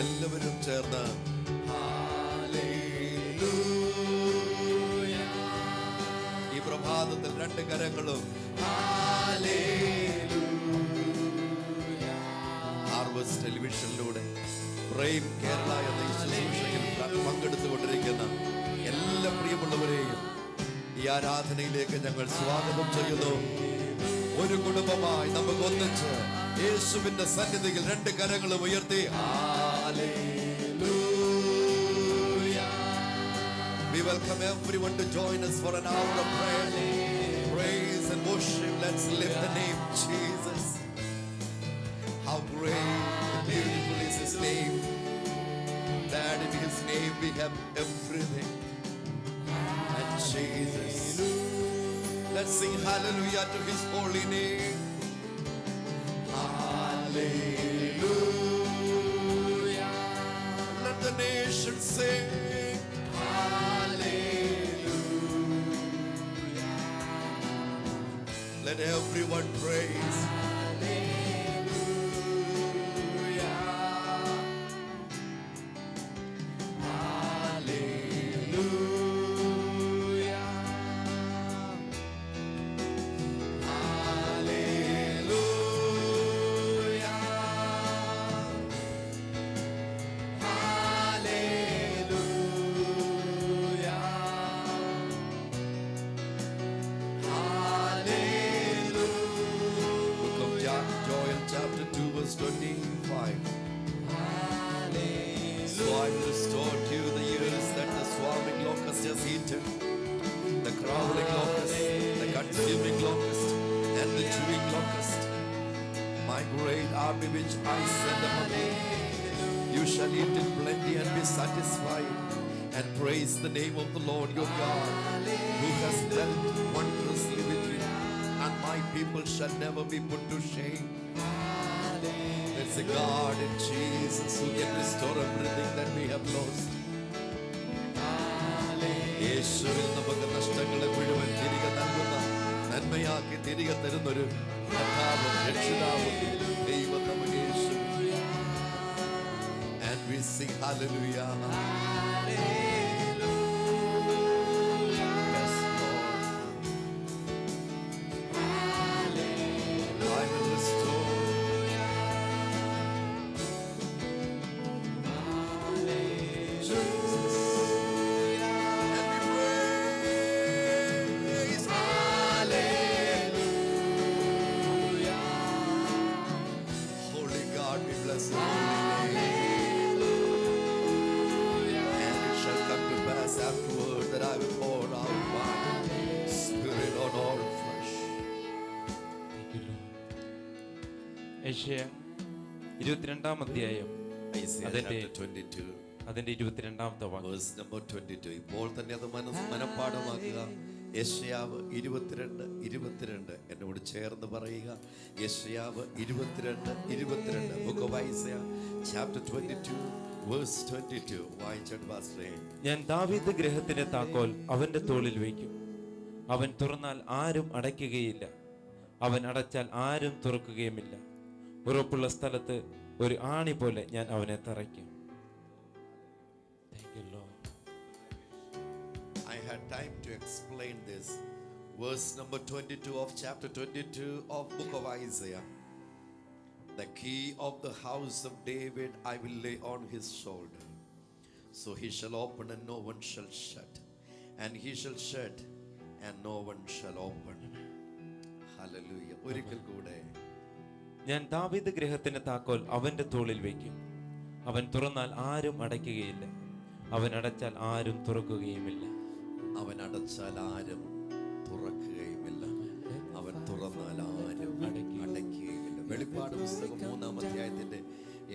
എല്ലാവരും ചേർന്ന് ഈ പ്രഭാതത്തിൽ രണ്ട് കരങ്ങളും ഹാർവസ്റ്റ് ടെലിവിഷനിലൂടെ പ്രൈം കേരള എന്ന ഈ ശുശ്രൂഷയിൽ പങ്കെടുത്തുകൊണ്ടിരിക്കുന്ന എല്ലാ പ്രിയമുള്ളവരെയും ഈ ആരാധനയിലേക്ക് ഞങ്ങൾ സ്വാഗതം ചെയ്യുന്നു. ഒരു കുടുംബമായി നമുക്ക് ഒന്നിച്ച് യേശുവിന്റെ സന്നിധിയിൽ രണ്ട് കരങ്ങളും ഉയർത്തി We welcome everyone to join us for an hour of prayer, praise and worship. Let's lift the name Jesus. How great and beautiful is His name, that in His name we have everything. And Jesus, let's sing hallelujah to His holy name. Hallelujah. Let the nation sing hallelujah. Let everyone praise hallelujah. Hallelujah. Chapter 2 verse 25. So I will restore to you the years that the swarming locust has eaten, the crawling locust, the consuming locust, and the chewing locust. My great army which I send among you, you shall eat in plenty and be satisfied, and praise the name of the Lord your God, who has dealt wondrously with you, and my people shall never be put to shame. There's a God in Jesus who can restore everything that we have lost. യേശുവിൽ നമുക്ക് നഷ്ടങ്ങളെ മുഴുവൻ തിരികെ നൽകുന്ന, നന്മയാക്കി തിരികെ തരുന്നൊരു കർത്താവും രക്ഷിതാവും ദൈവം നമുക്ക് യേശു. And we sing hallelujah. ഏശയ്യ 22-ാം അധ്യായം അതിന്റെ 22-ാമത്തെ വാക്യം. ഇപ്പോൾ തന്നെ അത് മനഃപ്പാഠമാക്കുക. യെശയ്യാവ് 22 എന്നോട് ചേർന്ന് പറയുക. യെശയ്യാവ് 22 Book of Isaiah chapter 22 verse 22. വായിച്ചിട്ട് പാസ്റ്ററേ. ഞാൻ ദാവീദ് ഗൃഹത്തിന്റെ താക്കോൽ അവന്റെ തോളിൽ വയ്ക്കും. അവൻ തുറന്നാൽ ആരും അടയ്ക്കുകയില്ല, അവൻ അടച്ചാൽ ആരും തുറക്കുകയുമില്ല. ഉറപ്പുള്ള സ്ഥലത്ത് ഒരു ആണി പോലെ ഞാൻ അവനെ തറയ്ക്കും. I had time to explain this. Verse number 22 of chapter 22 of Book of Isaiah. The key of the house of David I will lay on his shoulder. So he shall open and no one shall shut, and he shall shut and no one shall open. Hallelujah. ഒരിക്കൽ കൂടെ. ഞാൻ ദാവീദ് ഗൃഹത്തിന്റെ താക്കോൽ അവന്റെ തോളിൽ വയ്ക്കും. അവൻ തുറന്നാൽ ആരും അടയ്ക്കുകയില്ല, അവൻ അടച്ചാൽ ആരും തുറക്കുകയുമില്ല. അവൻ അടച്ചാൽ ആരും തുറക്കുകയുമില്ല, അവൻ തുറന്നാൽ ആരും അടയ്ക്കുകയുമില്ല. വെളിപ്പാട് പുസ്തകം 3-ാം അധ്യായത്തിന്റെ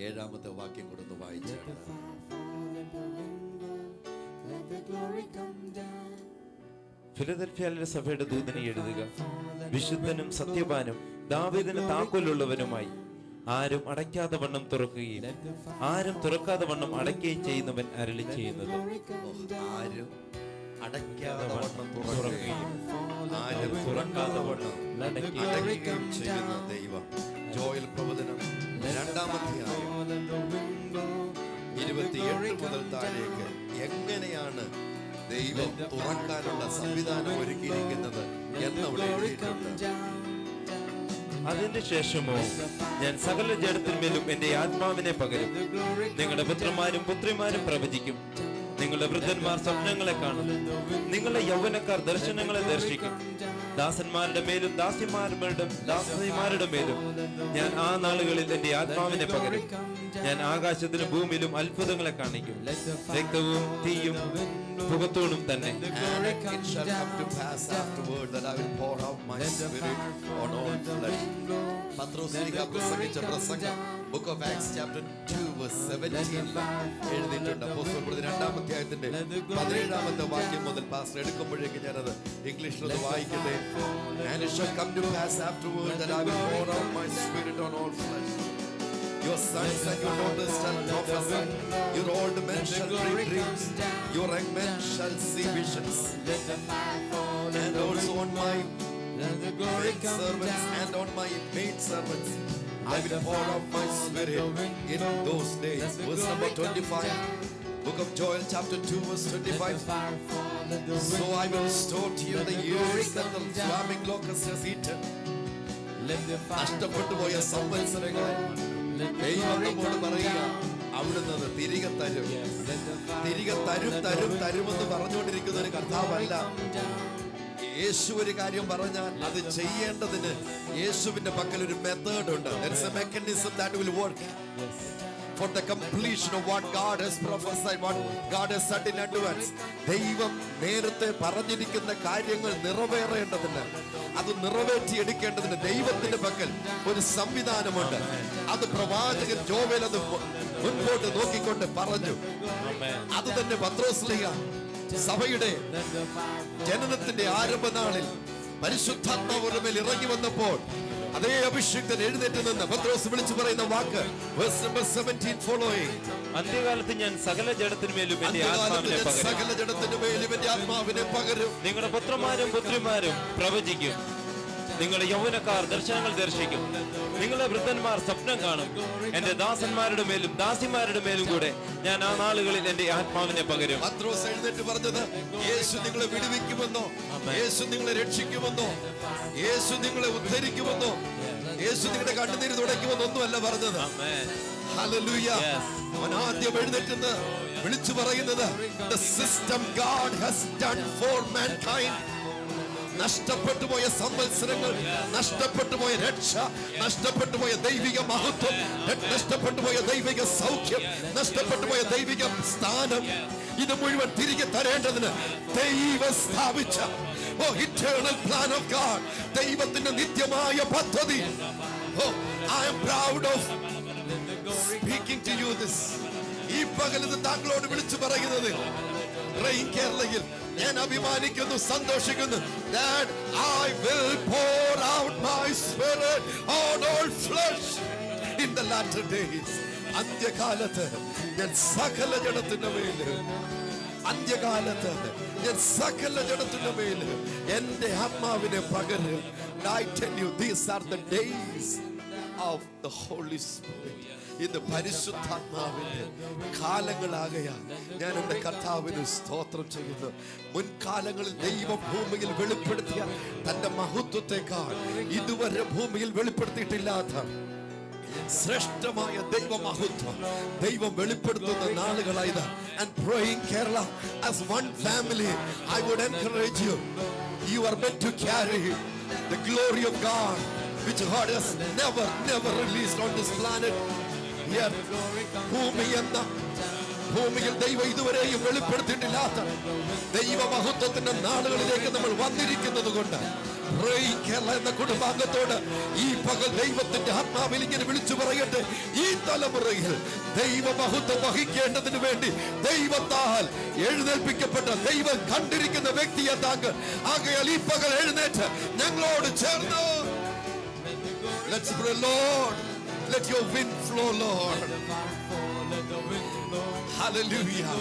7-ാമത്തെ വാക്യം കൊടുത്ത് വായിച്ചാണ്. ഫിലദൽഫിയയിലെ സഭയുടെ ദൂതനെ എഴുതുക. വിശുദ്ധനും സത്യവാനും ദാവീദിന് താക്കോലുള്ളവനുമായി ആരും അടയ്ക്കാതെ വണ്ണം തുറക്കുകയും ആരും തുറക്കാതെ വണ്ണം അടയ്ക്കുകയും ചെയ്യുന്നവൻ അരുളി ചെയ്യുന്നത്. ആരും അടയ്ക്കാതെ വണ്ണം തുറക്കുകയും ആരും തുറക്കാതെ വണ്ണം അടയ്ക്കുകയും ചെയ്യുന്ന ദൈവം. ജോയൽ പ്രവചനം 2-ാം അധ്യായം മുതൽ താഴേക്ക് എങ്ങനെയാണ് ദൈവം തുറക്കാനുള്ള സംവിധാനം ഒരുക്കിയിരിക്കുന്നത് എന്നവിടെ എഴുതിയിട്ടുണ്ട്. അതിന് ശേഷമോ ഞാൻ സകല ജഡത്തിന്മേലും എന്റെ ആത്മാവിനെ പകരും. നിങ്ങളുടെ പുത്രന്മാരും പുത്രിമാരും പ്രവചിക്കും, നിങ്ങളുടെ വൃദ്ധന്മാർ സ്വപ്നങ്ങളെ കാണും, നിങ്ങളുടെ യൗവനക്കാർ ദർശനങ്ങളെ ദർശിക്കും. ദാസന്മാരുടെ മേലും ദാസിമാരുടെ മേലും ഞാൻ ആ നാളുകളിൽ എന്റെ ആത്മാവിനെ പകരും. ഞാൻ ആകാശത്തിലും ഭൂമിയിലും അത്ഭുതങ്ങളെ കാണിക്കും, രക്തവും തീയും പുകത്തൂണും തന്നെ. And it shall come to pass afterward that I will pour out my spirit on all flesh. പത്രോസ് പ്രസംഗിച്ച പ്രസംഗം Book of Acts chapter 2 verse 17 എഴുതിയിട്ടുണ്ട്. അപ്പോസ്തലപ്രവൃത്തി 2-ാം അധ്യായത്തിന്റെ 17-ാമത്തെ വാക്യം മുതൽ പാസ്റ്റർ എടുക്കുമ്പോഴേക്ക് ഞാനത് ഇംഗ്ലീഷിൽ വായിക്കട്ടെ. And it shall come to pass afterward that I will pour out my spirit on all flesh. Your sons and your daughters shall prophesy. Your old men shall dream dreams. Your young men shall see visions. And also on my servants and on my maid servants I will pour out my spirit in those days. Verse number 25. Book of Joel chapter 2 verse 25. So I will restore to you the years that the swarming locust has eaten. നഷ്ടപ്പെട്ടു പോയ സംവത്സരങ്ങളെ ദൈവം നമ്മോട് പറയുക, അവിടുന്ന് തിരികെ തരും. തിരികെ തരുമെന്ന് പറഞ്ഞുകൊണ്ടിരിക്കുന്ന ഒരു കർത്താവല്ല. യേശു ഒരു കാര്യം പറഞ്ഞാൽ അത് ചെയ്യേണ്ടതിന് യേശുവിന്റെ പക്കൽ ഒരു മെത്തേഡ് ഉണ്ട്. There is a mechanism that will work for the completion of what God has prophesied, what God has said in advance. ദൈവം നേരത്തെ പറഞ്ഞിരിക്കുന്ന കാര്യങ്ങൾ നിറവേറേണ്ടതിന്, അത് നിറവേറ്റിയെടുക്കേണ്ടതിന് ദൈവത്തിന്റെ പക്കൽ ഒരു സംവിധാനമുണ്ട്. അത് പ്രവാചകൻ ജോവേൽ അത് മുൻപോട്ട് നോക്കിക്കൊണ്ട് പറഞ്ഞു. അത് തന്നെ പത്രോസ്ലീഹ സഭയുടെ ജനനത്തിന്റെ ആരംഭ നാളിൽ പരിശുദ്ധാത്മാവിന്റെ മേൽ ഇറങ്ങി വന്നപ്പോൾ അതേ അഭിഷേകൻ എഴുന്നേറ്റ് നിന്ന് പത്രോസ് വിളിച്ചു പറയുന്ന വാക്ക് verse number 17 following. അന്ത്യകാലത്ത് ഞാൻ സകല ജഡത്തിന്മേലും എന്റെ ആത്മാവിനെ പകരും. നിങ്ങളുടെ പുത്രന്മാരും പുത്രിമാരും പ്രവചിക്കും, നിങ്ങളുടെ യൗവനക്കാർ ദർശനങ്ങൾ ദർശിക്കും, നിങ്ങളുടെ വൃദ്ധന്മാർ സ്വപ്നം കാണും. എന്റെ ദാസന്മാരുടെ മേലും ദാസിമാരുടെ മേലും കൂടെ ഞാൻ ആ നാളുകളിൽ എന്റെ ആത്മാവിനെ പകരും. പത്രോസ് എഴുന്നേറ്റ് പറഞ്ഞത് യേശു നിങ്ങളെ വിടുവിക്കുമെന്നോ, യേശു നിങ്ങളെ രക്ഷിക്കുമെന്നോ, യേശു നിങ്ങളെ ഉദ്ധരിക്കുമെന്നോ, യേശു നിങ്ങളുടെ കണ്ണുനീര് തുടയ്ക്കുമെന്നോ ഒന്നുമല്ല പറഞ്ഞത്. ഹല്ലേലൂയ. അവൻ ആദ്യം എഴുന്നേറ്റ് വിളിച്ചു പറയുന്നത് the system God has done for mankind. നഷ്ടപ്പെട്ടു പോയ സംവത്സരങ്ങൾ, നഷ്ടപ്പെട്ടു പോയ രക്ഷ, നഷ്ടപ്പെട്ടു പോയ ദൈവിക മഹത്വം, നഷ്ടപ്പെട്ടു പോയ ദൈവിക സൗഖ്യം, നഷ്ടപ്പെട്ടു പോയ ദൈവിക സ്ഥാനം, ഇത് മുഴുവൻ തിരികെ തരേണ്ടതിന് ദൈവം സ്ഥാപിച്ച eternal plan of God, ദൈവത്തിന്റെ നിത്യമായ പദ്ധതി. I am proud of speaking to you this. ഈ പകലത്ത് താങ്കളോട് വിളിച്ചു പറയുന്നത് റെയിൻ കേരളയിൽ ഞാൻ അഭിമാനിക്കുന്നു, സന്തോഷിക്കുന്നു. That I will pour out my spirit on all flesh in the latter days. അന്ത്യകാലത്ത് ഞാൻ സകല ജഡത്തിന്റെ മേല്, അന്ത്യകാലത്ത് ഞാൻ സകല ജഡത്തിന്റെ മേല് എന്റെ ആത്മാവിനെ പകരും. I tell you, these are the days of the Holy Spirit. ഇത് പരിശുദ്ധാത്മാവിന്റെ കാലങ്ങളാകയാൽ ഞാൻ എന്റെ കർത്താവിന് സ്തോത്രം ചെയ്യുന്നു. മുൻകാലങ്ങളിൽ ദൈവം ഭൂമിയിൽ വെളിപ്പെടുത്തിയ തന്റെ മഹത്വത്തെക്കാൾ ഇതുവരെ ഭൂമിയിൽ വെളിപ്പെടുത്തിയിട്ടില്ലാത്ത ശ്രേഷ്ഠമായ ദൈവമഹത്വം ദൈവം വെളിപ്പെടുത്തുന്ന നാളുകളായത്. And praying Kerala as one family, I would encourage you. You are meant to carry the glory of God, which God has never released on this planet. ഭൂമിയിൽ ദൈവം ഇതുവരെയും വെളിപ്പെടുത്തിയിട്ടില്ലാത്ത ദൈവമഹത്വത്തിന്റെ നാളുകളിലേക്ക് നമ്മൾ വന്നിരിക്കുന്നത് കൊണ്ട് എന്ന കുടുംബാംഗത്തോട് ഈ പകൽ ദൈവത്തിന്റെ ആത്മാവിൽ ഇങ്ങനെ വിളിച്ചു പറയട്ടെ, ഈ തലമുറയിൽ ദൈവമഹത്വം വഹിക്കേണ്ടതിന് വേണ്ടി ദൈവത്താൽ എഴുന്നേൽപ്പിക്കപ്പെട്ട ദൈവം കണ്ടിരിക്കുന്ന വ്യക്തിയെ താങ്കൾ. ആകയാൽ ഈ പകൽ എഴുന്നേറ്റ് ഞങ്ങളോട് ചേർന്ന് let's pray, Lord, let your wind flow, Lord. Hallelujah.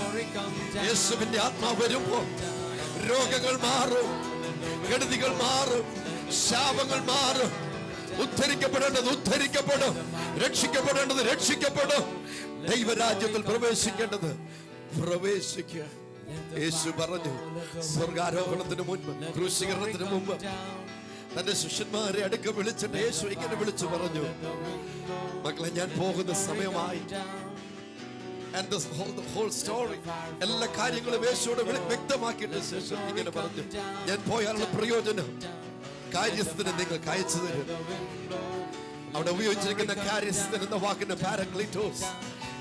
യേശുവിന്റെ ആത്മാവ് വരുമ്പോൾ രോഗങ്ങൾ മാറും, കെടുതികൾ മാറും, ശാപങ്ങൾ മാറും. ഉദ്ധരിക്കപ്പെടേണ്ടത് ഉദ്ധരിക്കപ്പെടും, രക്ഷിക്കപ്പെടേണ്ടത് രക്ഷിക്കപ്പെടും. ദൈവരാജ്യത്തിൽ പ്രവേശിക്കേണ്ടത് പ്രവേശിക്കുക. യേശു പറഞ്ഞു, സ്വർഗാരോഹണത്തിന് മുൻപ്, ക്രൂശീകരണത്തിന് മുമ്പ് തന്റെ ശിഷ്യന്മാരെ അടുക്ക വിളിച്ചിട്ട് യേശു ഇങ്ങനെ വിളിച്ചു പറഞ്ഞു, മക്കളെ, ഞാൻ പോകുന്ന സമയമായി. And the whole story, എല്ലാ കാര്യങ്ങളും യേശുവോട് വ്യക്തമാക്കിയിട്ട് ശേഷം ഇങ്ങനെ പറഞ്ഞു, ഞാൻ പോയാലുള്ള പ്രയോജനം കാര്യസ്ഥന് നിങ്ങൾക്ക് അയച്ചു തരും. അവിടെ ഉപയോഗിച്ചിരിക്കുന്ന കാര്യസ്ഥൻ എന്ന വാക്കിന്റെ പാരക്ലീറ്റോസ്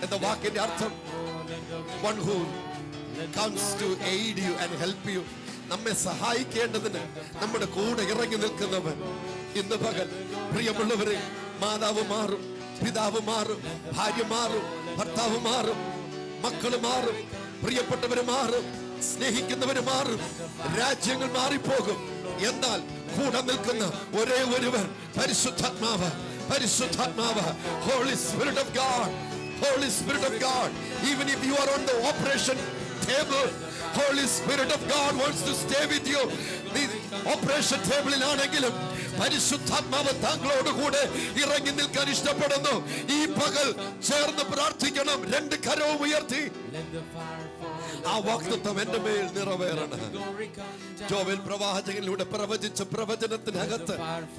എന്ന വാക്കിന്റെ അർത്ഥം one who comes to aid you and help you, നമ്മെ സഹായിക്കേണ്ടതിന് നമ്മുടെ കൂടെ ഇറങ്ങി നിൽക്കുന്നവൻ. ഇന്ന് പകൽ പ്രിയമുള്ളവരെ, മാതാവ് മാറും, പിതാവ് മാറും, ഭാര്യ മാറും, ഭർത്താവ് മാറും, മക്കള് മാറും, പ്രിയപ്പെട്ടവര് മാറും, സ്നേഹിക്കുന്നവര് മാറും, രാജ്യങ്ങൾ മാറിപ്പോകും. എന്നാൽ കൂടെ നിൽക്കുന്ന ഒരേ ഒരുവൻ പരിശുദ്ധാത്മാവ്. പരിശുദ്ധാത്മാവ്, Holy Spirit of God, Holy Spirit of God. Even if you are on the operation table, Holy Spirit of God wants to stay with you. The operation table ആണെങ്കിലും പരിശുദ്ധാത്മാവ് താങ്കളോട് കൂടെ ഇറങ്ങി നിൽക്കാൻ ഇഷ്ടപ്പെടുന്നു. ഈ പകൽ ചേർന്ന് പ്രാർത്ഥിക്കണം, രണ്ട് കരവും ഉയർത്തി. ആ വാഗ്ദത്തം എന്റെ മേൽ നിറവേറണം. ജോവേൽ പ്രവാചകനിലൂടെ പ്രവചിച്ച പ്രവചനത്തിനകത്ത്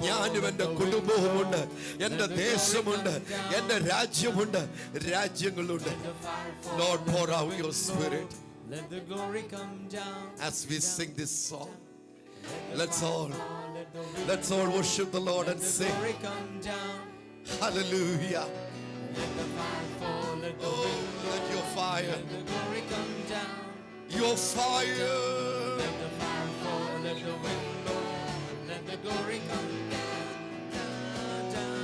ഞാനും എന്റെ കുടുംബവുമുണ്ട്, എന്റെ ദേശമുണ്ട്, എന്റെ രാജ്യമുണ്ട്, രാജ്യങ്ങളുണ്ട്. Lord, pour out your spirit. Let the glory come down. As we sing this song, let's all worship the Lord and sing. Let the glory come down. Hallelujah. Let the fire fall. Let the wind blow. Let your fire, Let the glory come down. your fire. Let the fire fall. Let the wind blow. Let the glory come down, down.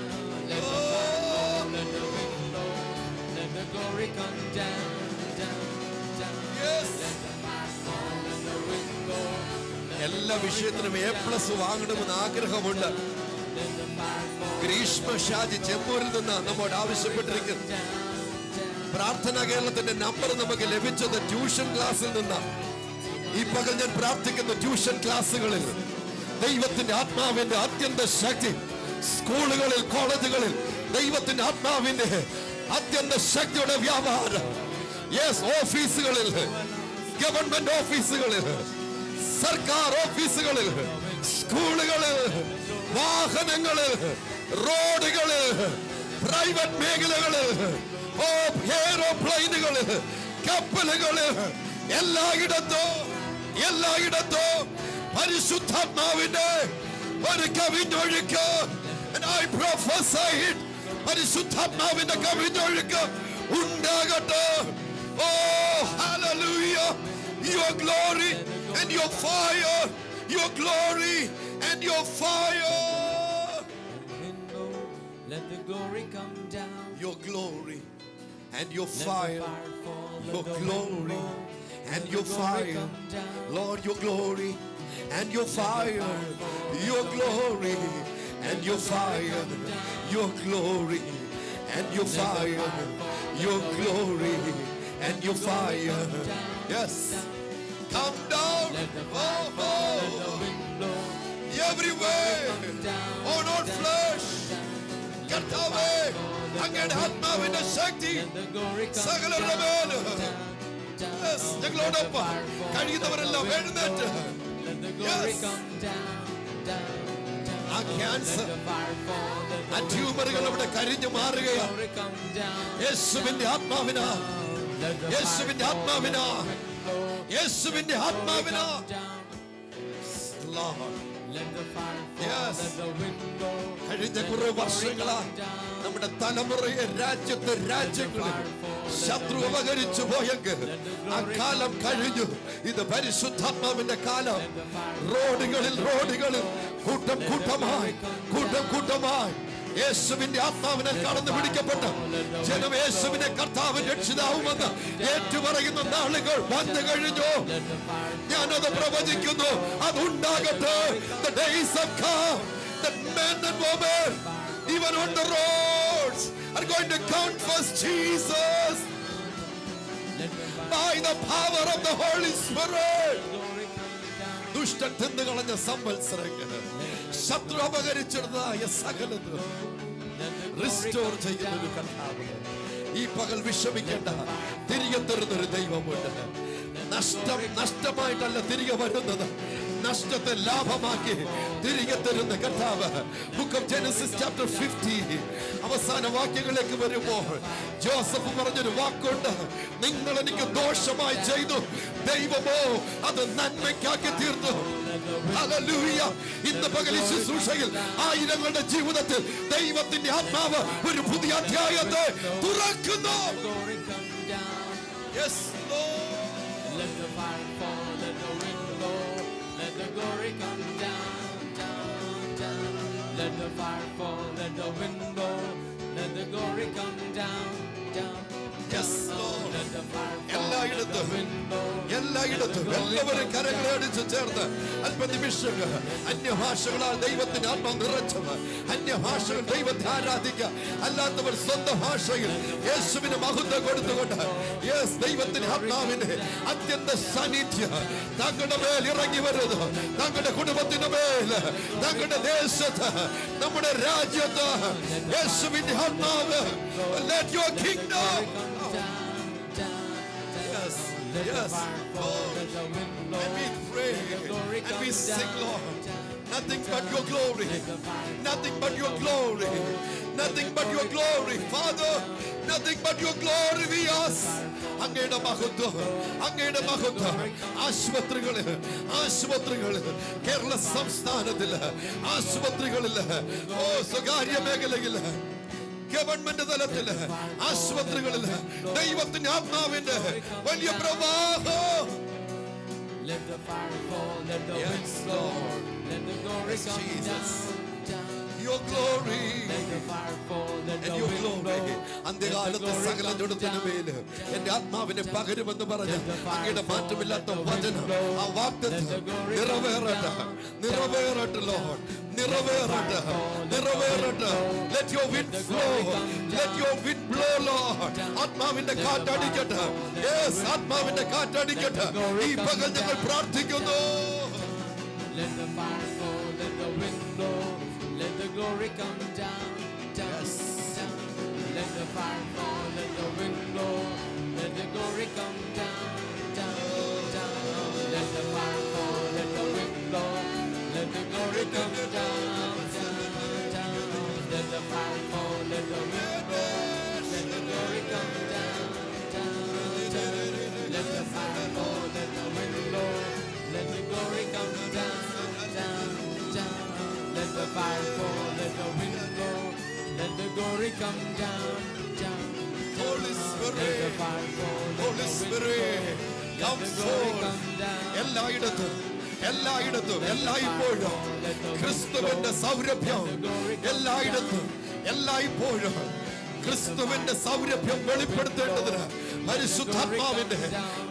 Let the fire fall. Let the wind blow. Let the glory come down, down, down. Yes. Let the fire fall. Let the wind blow. എല്ലാ വിഷയത്തിനും A+ വാങ്ങണമെന്ന് ആഗ്രഹമുണ്ട്. ഗ്രീഷ്മ ഷാജി ചെമ്പൂരിൽ നിന്ന് നമ്മോട് ആവശ്യപ്പെട്ടിരിക്കുന്നു. പ്രാർത്ഥനാ കേരളത്തിന്റെ number നമുക്ക് ലഭിച്ചത് ട്യൂഷൻ ക്ലാസ്സിൽ നിന്നാണ്. ഈ പകൽ ഞാൻ പ്രാർത്ഥിക്കുന്ന ട്യൂഷൻ ക്ലാസ്സുകളിൽ ദൈവത്തിന്റെ ആത്മാവിന്റെ അത്യന്ത ശക്തി, സ്കൂളുകളിൽ, കോളേജുകളിൽ ദൈവത്തിന്റെ ആത്മാവിന്റെ അത്യന്ത ശക്തിയുടെ വ്യാപാരം. യെസ്, ഓഫീസുകളിൽ, ഗവൺമെന്റ് ഓഫീസുകളിൽ, സർക്കാർ ഓഫീസുകളിൽ, സ്കൂളുകളിൽ, വാഹനങ്ങളിൽ, റോഡുകളിൽ, പ്രൈവറ്റ് മേഖലകളിൽ, എയറോപ്ലെയിനുകളിൽ, കപ്പലുകളിൽ, എല്ലായിടത്തും പരിശുദ്ധാത്മാവിന്റെ ഒരു കവിഞ്ഞൊഴുക്ക്. And I prophesied, പരിശുദ്ധാത്മാവിന്റെ കവിഞ്ഞൊഴുക്ക് ഉണ്ടാകട്ടെ. Oh, hallelujah. Your glory and your fire, your glory and your fire. Let the glory come down. Your glory and your Let the fire. fire fall. Let Your the wind glory blow. and Let your the glory fire. come down. Lord, your glory and your fire. Your glory and your fire. Your glory and your fire. Your glory and your fire. Yes. Come down. Oh, everywhere. On all flesh. കർത്താവേ, അങ്ങയുടെ ആത്മാവിന്റെ ശക്തി സകലരുടെ മേൽ. Yes, ഞങ്ങളോടൊപ്പം കഴിയുന്നവരെല്ലാം എഴുന്നേറ്റ്. Yes. ആ cancer, ആ ട്യൂമറുകൾ അവിടെ കരിഞ്ഞു മാറുകയാണ്. യേശുവിന്റെ ആത്മാവിനാ, യേശുവിന്റെ ആത്മാവിനാ, യേശുവിന്റെ ആത്മാവിനാ. Lord. Yes. കഴിഞ്ഞ കുറെ വർഷങ്ങളാ നമ്മുടെ തലമുറയെ രാജ്യങ്ങളിൽ ശത്രു അപഹരിച്ചു പോയെങ്കിൽ ആ കാലം കഴിഞ്ഞു. ഇത് പരിശുദ്ധാത്മാവിന്റെ കാലം. റോഡുകളിൽ കൂട്ടമായി യേശുവിന്റെ ആത്മാവിനെ കടന്നു പിടിക്കപ്പെട്ട ജനം യേശുവിനെ കർത്താവ് രക്ഷിതാവുമെന്ന് ഏറ്റുപറയുന്ന നാളുകൾ വന്നു കഴിഞ്ഞു. ഞാനത് പ്രവചിക്കുന്നു, അതുണ്ടാകട്ടെ. The days have come that men and women even on the roads are going to confess Jesus by the power of the Holy Spirit. ദുഷ്ടൻ തിന്നുകളഞ്ഞ സംവത്സരങ്ങൾ, ശത്രു അപഹരിച്ചിരുന്നതായ സകലത് റിസ്റ്റോർ ചെയ്യുന്ന ഒരു കർത്താവ്, ഈ പകൽ വിഷമിക്കേണ്ട. തിരികെ തരുന്നൊരു ദൈവമുണ്ട്. നഷ്ടമായിട്ടല്ല തിരികെ വരുന്നത്, നഷ്ടത്തെ ലാഭമാക്കി തിരികെ തരുന്ന കർത്താവ്. ബുക്ക് ഓഫ് ജെനസിസ് ചാപ്റ്റർ 50 അവസാന വാക്യങ്ങളിലേക്ക് വരുമ്പോൾ ജോസഫ് പറഞ്ഞൊരു വാക്കുണ്ട്, നിങ്ങൾ എനിക്ക് ദോഷമായി ചെയ്തു, ദൈവമോ അത് നന്മയ്ക്കാക്കി തീർന്നു. ഹല്ലേലൂയ. ഇന്ന് പകൽ ഈ ശുശ്രൂഷയിൽ ആയിരങ്ങളുടെ ജീവിതത്തിൽ ദൈവത്തിന്റെ ആത്മാവ് ഒരു പുതിയ അധ്യായത്തെ തുറക്കുന്നു. Yes, Lord. Let the fire fall, let the wind blow, let the glory come down, down, down. Let the fire fall, let the wind blow, let the glory come down, down. Yes, Lord. Let the fire fall, let എല്ലായിടത്തും the wind blow. എല്ലാവരും കരങ്ങളെ അടിച്ചു ചേർന്ന് അല്പനിമിഷങ്ങൾ അന്യഭാഷകളാൽ ദൈവത്തിന്റെ ആത്മ നിറച്ചവർ, അന്യഭാഷകൾ ദൈവത്തെ ആരാധിക്കുക, അല്ലാത്തവർ സ്വന്തം ഭാഷയിൽ യേശുവിന് മഹത്വം കൊടുത്തുകൊണ്ട് യേസ് ദൈവത്തിന്റെ ആത്മാവിന്റെ അത്യന്ത സാന്നിധ്യം താങ്കളുടെ മേൽ ഇറങ്ങി വരുന്നു. താങ്കളുടെ കുടുംബത്തിന്റെ മേൽ, താങ്കളുടെ ദേശത്ത്, നമ്മുടെ രാജ്യത്ത് യേശുവിന്റെ ആത്മാവ്. Let your kingdom. Yes, yes, Lord. And we pray and we sing, Lord. Nothing but your glory. Nothing but your glory. Nothing but your glory, Father. Nothing but your glory we ask. അങ്ങയുടെ മഹത്വം, അങ്ങയുടെ മഹത്വം. ആശുപത്രികളിൽ കേരള സംസ്ഥാനത്തില് ആശുപത്രികളില്, ഓ സ്വകാര്യ മേഖലയില്, government തലത്തില്, ആശുപത്രികളില് ദൈവത്തിന്റെ ആത്മാവിന്റെ വലിയ പ്രവാഹം. Let the fire fall, let the Yes, wind blow, Lord. let the glory Yes, come Jesus. down, down. Your glory. Let the fire fall, let And the your wind glory. blow. അന്ത്യകാലത്ത് സകല ജഡത്തിനു മേല് എന്റെ ആത്മാവിനെ പകരുമെന്ന് പറഞ്ഞ അങ്ങയുടെ മാറ്റമില്ലാത്ത വചനം, ആ വാഗ്ദത്തം നിറവേറട്ടെ, നിറവേറട്ടെ Lord, നിറവേറട്ടെ, നിറവേറട്ടെ. Let your wind flow, let your wind blow, Lord. ആത്മാവിന്റെ കാറ്റടിക്കട്ടെ. Yes, ആത്മാവിന്റെ കാറ്റടിക്കട്ടെ. ഈ പകൽ ഞങ്ങൾ പ്രാർത്ഥിക്കുന്നു. Let the fire fall, let the wind blow, let the glory come down, down, down. Let the fire fall, let the wind blow, let the glory come down, down, down. Let the fire fall, let the wind blow, let the glory come down, down, down. Let the fire fall, let the wind blow, let the glory come down, down, down. Let the fire fall, let the wind blow, let the glory come down, down, down. Let the fire fall, let the wind blow, let the glory come down, down. Holy Let the Spirit, fire fall, let Holy the wind Spirit, blow, let come the glory forth. come down. എല്ലായിടത്തും എല്ലായ്പ്പോഴും ക്രിസ്തുവിന്റെ സൗരഭ്യം, എല്ലായിടത്തും എല്ലായ്പ്പോഴും ക്രിസ്തുവിന്റെ സൗരഭ്യം വെളിപ്പെടുത്തേണ്ടതിന് പരിശുദ്ധാത്മാവിന്റെ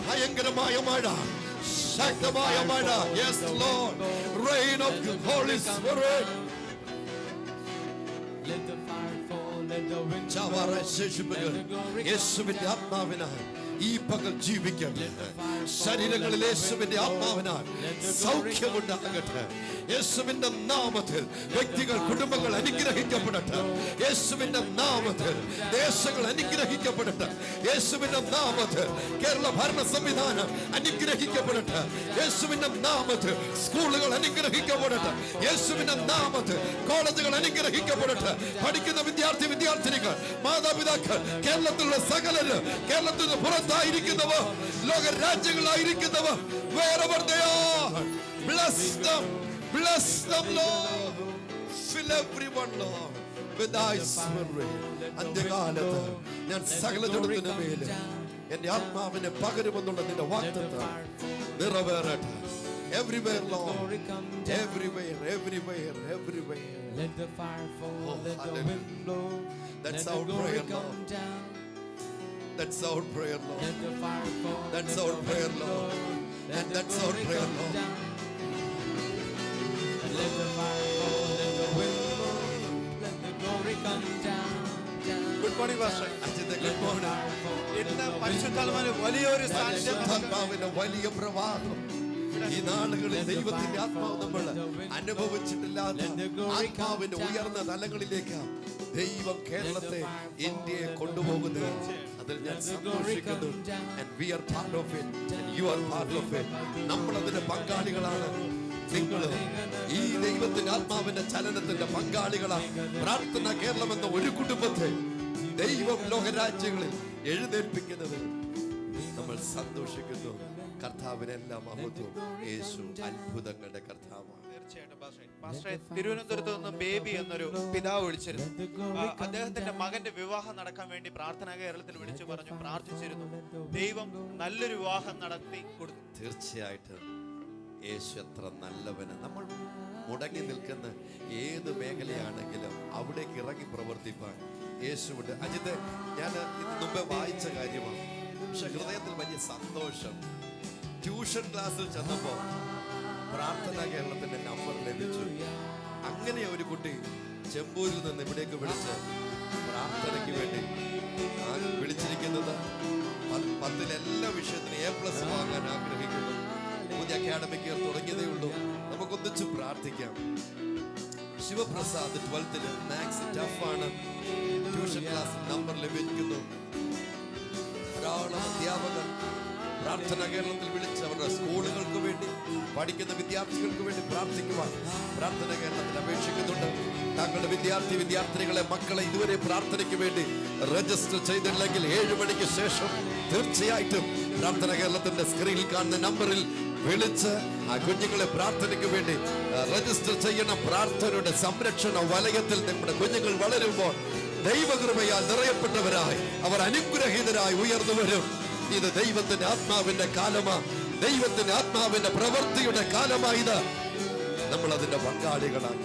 ഭയങ്കരമായ മഴ, ശക്തമായ മഴ. Yes, Lord, rain of the Holy Spirit. Let the fire fall, let the wind Chavara blow, ശേഷിപ്പുകൾ let the glory യേശുവിന്റെ ആത്മാവിനാൽ ഈ പകൽ ജീവിക്കണം. ശരീരങ്ങളിൽ യേശുവിന്റെ ആത്മാവിനാൽ സൗഖ്യമുണ്ടാകട്ടെ. യേശുവിന്റെ നാമത്തിൽ വ്യക്തികൾ, കുടുംബങ്ങൾ അനുഗ്രഹിക്കപ്പെടട്ടെ. യേശുവിന്റെ നാമത്തിൽ ദേശങ്ങൾ അനുഗ്രഹിക്കപ്പെടട്ടെ. യേശുവിന്റെ നാമത്തിൽ കേരള ഭരണ സംവിധാനം അനുഗ്രഹിക്കപ്പെടട്ടെ. യേശുവിന്റെ നാമത്തിൽ സ്കൂളുകൾ അനുഗ്രഹിക്കപ്പെടട്ടെ. യേശുവിന്റെ നാമത്തിൽ കോളേജുകൾ അനുഗ്രഹിക്കപ്പെടട്ടെ. പഠിക്കുന്ന വിദ്യാർത്ഥിനികൾ, മാതാപിതാക്കൾ, കേരളത്തിലുള്ള സകലര്, കേരളത്തിന് പുറത്തായിരിക്കുന്നവർ, ലോക രാജ്യങ്ങളായിരിക്കുന്നവർ, wherever they are, bless them, Lord. Fill everyone, Lord, with thy spirit. അന്ത്യകാലത്ത് ഞാൻ സകല ജഡത്തിനു മേൽ എന്റെ ആത്മാവിനെ പകരുമെന്നുള്ള നിന്റെ വാഗ്ദത്തം നിറവേറട്ടെ. Everywhere, Lord, everywhere, everywhere, everywhere. Let the fire fall, Oh, let the hallelujah. wind blow, That's let our the glory prayer, come Lord. down. That's our prayer, Lord. Let the fire fall, That's let our the prayer, wind Lord. blow, let And the that's our glory prayer, come Lord. down. And let the fire fall, let the wind blow, let the glory come down, down. Good morning pastor. അച്ഛന്റെ Let good the morning. fire fall, let ഇന്ന് the wind പരിശുദ്ധാത്മാവിന്റെ വലിയൊരു സാന്നിധ്യം നമുക്ക് പരിശുദ്ധാത്മാവിന്റെ വലിയ പ്രവാഹം ഈ നാളുകളിൽ ദൈവത്തിന്റെ ആത്മാവ് നമ്മൾ അനുഭവിച്ചിട്ടില്ലാത്ത ആത്മാവിന്റെ ഉയർന്ന തലങ്ങളിലേക്ക് ദൈവം കേരളത്തെ, ഇന്ത്യയെ കൊണ്ടുപോകുന്നത്. അതിൽ ഞാൻ സന്തോഷിക്കുന്നു. And we are part of it and you are part of it. നമ്മൾ അതിന്റെ പങ്കാളികളാണ്. നിങ്ങൾ ഈ ദൈവത്തിന്റെ ആത്മാവിന്റെ ചലനത്തിന്റെ പങ്കാളികളാണ്. പ്രാർത്ഥന കേരളം എന്ന ഒരു കുടുംബത്തെ ദൈവം ലോകരാജ്യങ്ങളിൽ എഴുന്നേൽപ്പിക്കുന്നത് നമ്മൾ സന്തോഷിക്കുന്നു. കർത്താവിനെല്ലാം മഹത്വം. യേശു അത്ഭുതങ്ങളുടെ കർത്താവാണ്. തിരുവനന്തപുരത്ത് നിന്ന് ബേബി എന്നൊരു പിതാവ് വിളിച്ചിരുന്നു. അദ്ദേഹത്തിന്റെ മകന്റെ വിവാഹം നടക്കാൻ വേണ്ടി പ്രാർത്ഥനാ കേരളത്തിൽ വിളിച്ചു പറഞ്ഞു, പ്രാർത്ഥിച്ചിരുന്നു. ദൈവം നല്ലൊരു വിവാഹം നടത്തി കൊടുത്തു. തീർച്ചയായിട്ടും യേശു എത്ര നല്ലവന്. നമ്മൾ മുടങ്ങി നിൽക്കുന്ന ഏത് മേഖലയാണെങ്കിലും അവിടേക്ക് ഇറങ്ങി പ്രവർത്തിപ്പാൻ യേശുണ്ട്. അജിത്, ഞാൻ ഇതിനു മുമ്പേ വായിച്ച കാര്യമാണ്, പക്ഷെ ഹൃദയത്തിൽ വലിയ സന്തോഷം. ട്യൂഷൻ ക്ലാസ്സിൽ ചെന്നപ്പോ പ്രാർത്ഥനാ കേരളത്തിന്റെ നമ്പർ ലഭിച്ചു. അങ്ങനെ ഒരു കുട്ടി ചെമ്പൂരിൽ നിന്ന് ഇവിടേക്ക് വിളിച്ച് പ്രാർത്ഥനയ്ക്ക് വേണ്ടി വിളിച്ചിരിക്കുന്നത് 10 എല്ലാ വിഷയത്തിനും A+ വാങ്ങാൻ ആഗ്രഹിക്കുന്നു. പുതിയ അക്കാഡമിക് ഇയർ തുടങ്ങിയതേ ഉള്ളൂ. നമുക്കൊന്നിച്ച് പ്രാർത്ഥിക്കാം. ശിവപ്രസാദ് 12th മാത്സ് ടഫാണ്. ട്യൂഷൻ ക്ലാസ് നമ്പർ ലഭിക്കുന്നു. ധാരാളം അധ്യാപകർ പ്രാർത്ഥന കേരളത്തിൽ വിളിച്ച് അവരുടെ സ്കൂളുകൾക്ക് വേണ്ടി, പഠിക്കുന്ന വിദ്യാർത്ഥികൾക്ക് വേണ്ടി പ്രാർത്ഥിക്കുവാൻ പ്രാർത്ഥന കേരളത്തിൽ അപേക്ഷിക്കുന്നുണ്ട്. താങ്കളുടെ വിദ്യാർത്ഥിനികളെ, മക്കളെ ഇതുവരെ പ്രാർത്ഥനയ്ക്ക് വേണ്ടി രജിസ്റ്റർ ചെയ്തില്ലെങ്കിൽ 7 മണിക്ക് ശേഷം തീർച്ചയായിട്ടും പ്രാർത്ഥന കേരളത്തിന്റെ സ്ക്രീനിൽ കാണുന്ന നമ്പറിൽ വിളിച്ച് ആ കുഞ്ഞുങ്ങളെ പ്രാർത്ഥനയ്ക്ക് വേണ്ടി രജിസ്റ്റർ ചെയ്യണം. പ്രാർത്ഥനയുടെ സംരക്ഷണ വലയത്തിൽ നമ്മുടെ കുഞ്ഞുങ്ങൾ വളരുമ്പോൾ ദൈവകൃപയാൽ നിറയപ്പെട്ടവരായി അവർ അനുഗ്രഹീതരായി ഉയർന്നു വരും. ഇത് ദൈവത്തിന്റെ ആത്മാവിന്റെ കാലമാ, ദൈവത്തിന്റെ ആത്മാവിന്റെ പ്രവൃത്തിയുടെ കാലമായത്. നമ്മൾ അതിന്റെ പങ്കാളികളാണ്.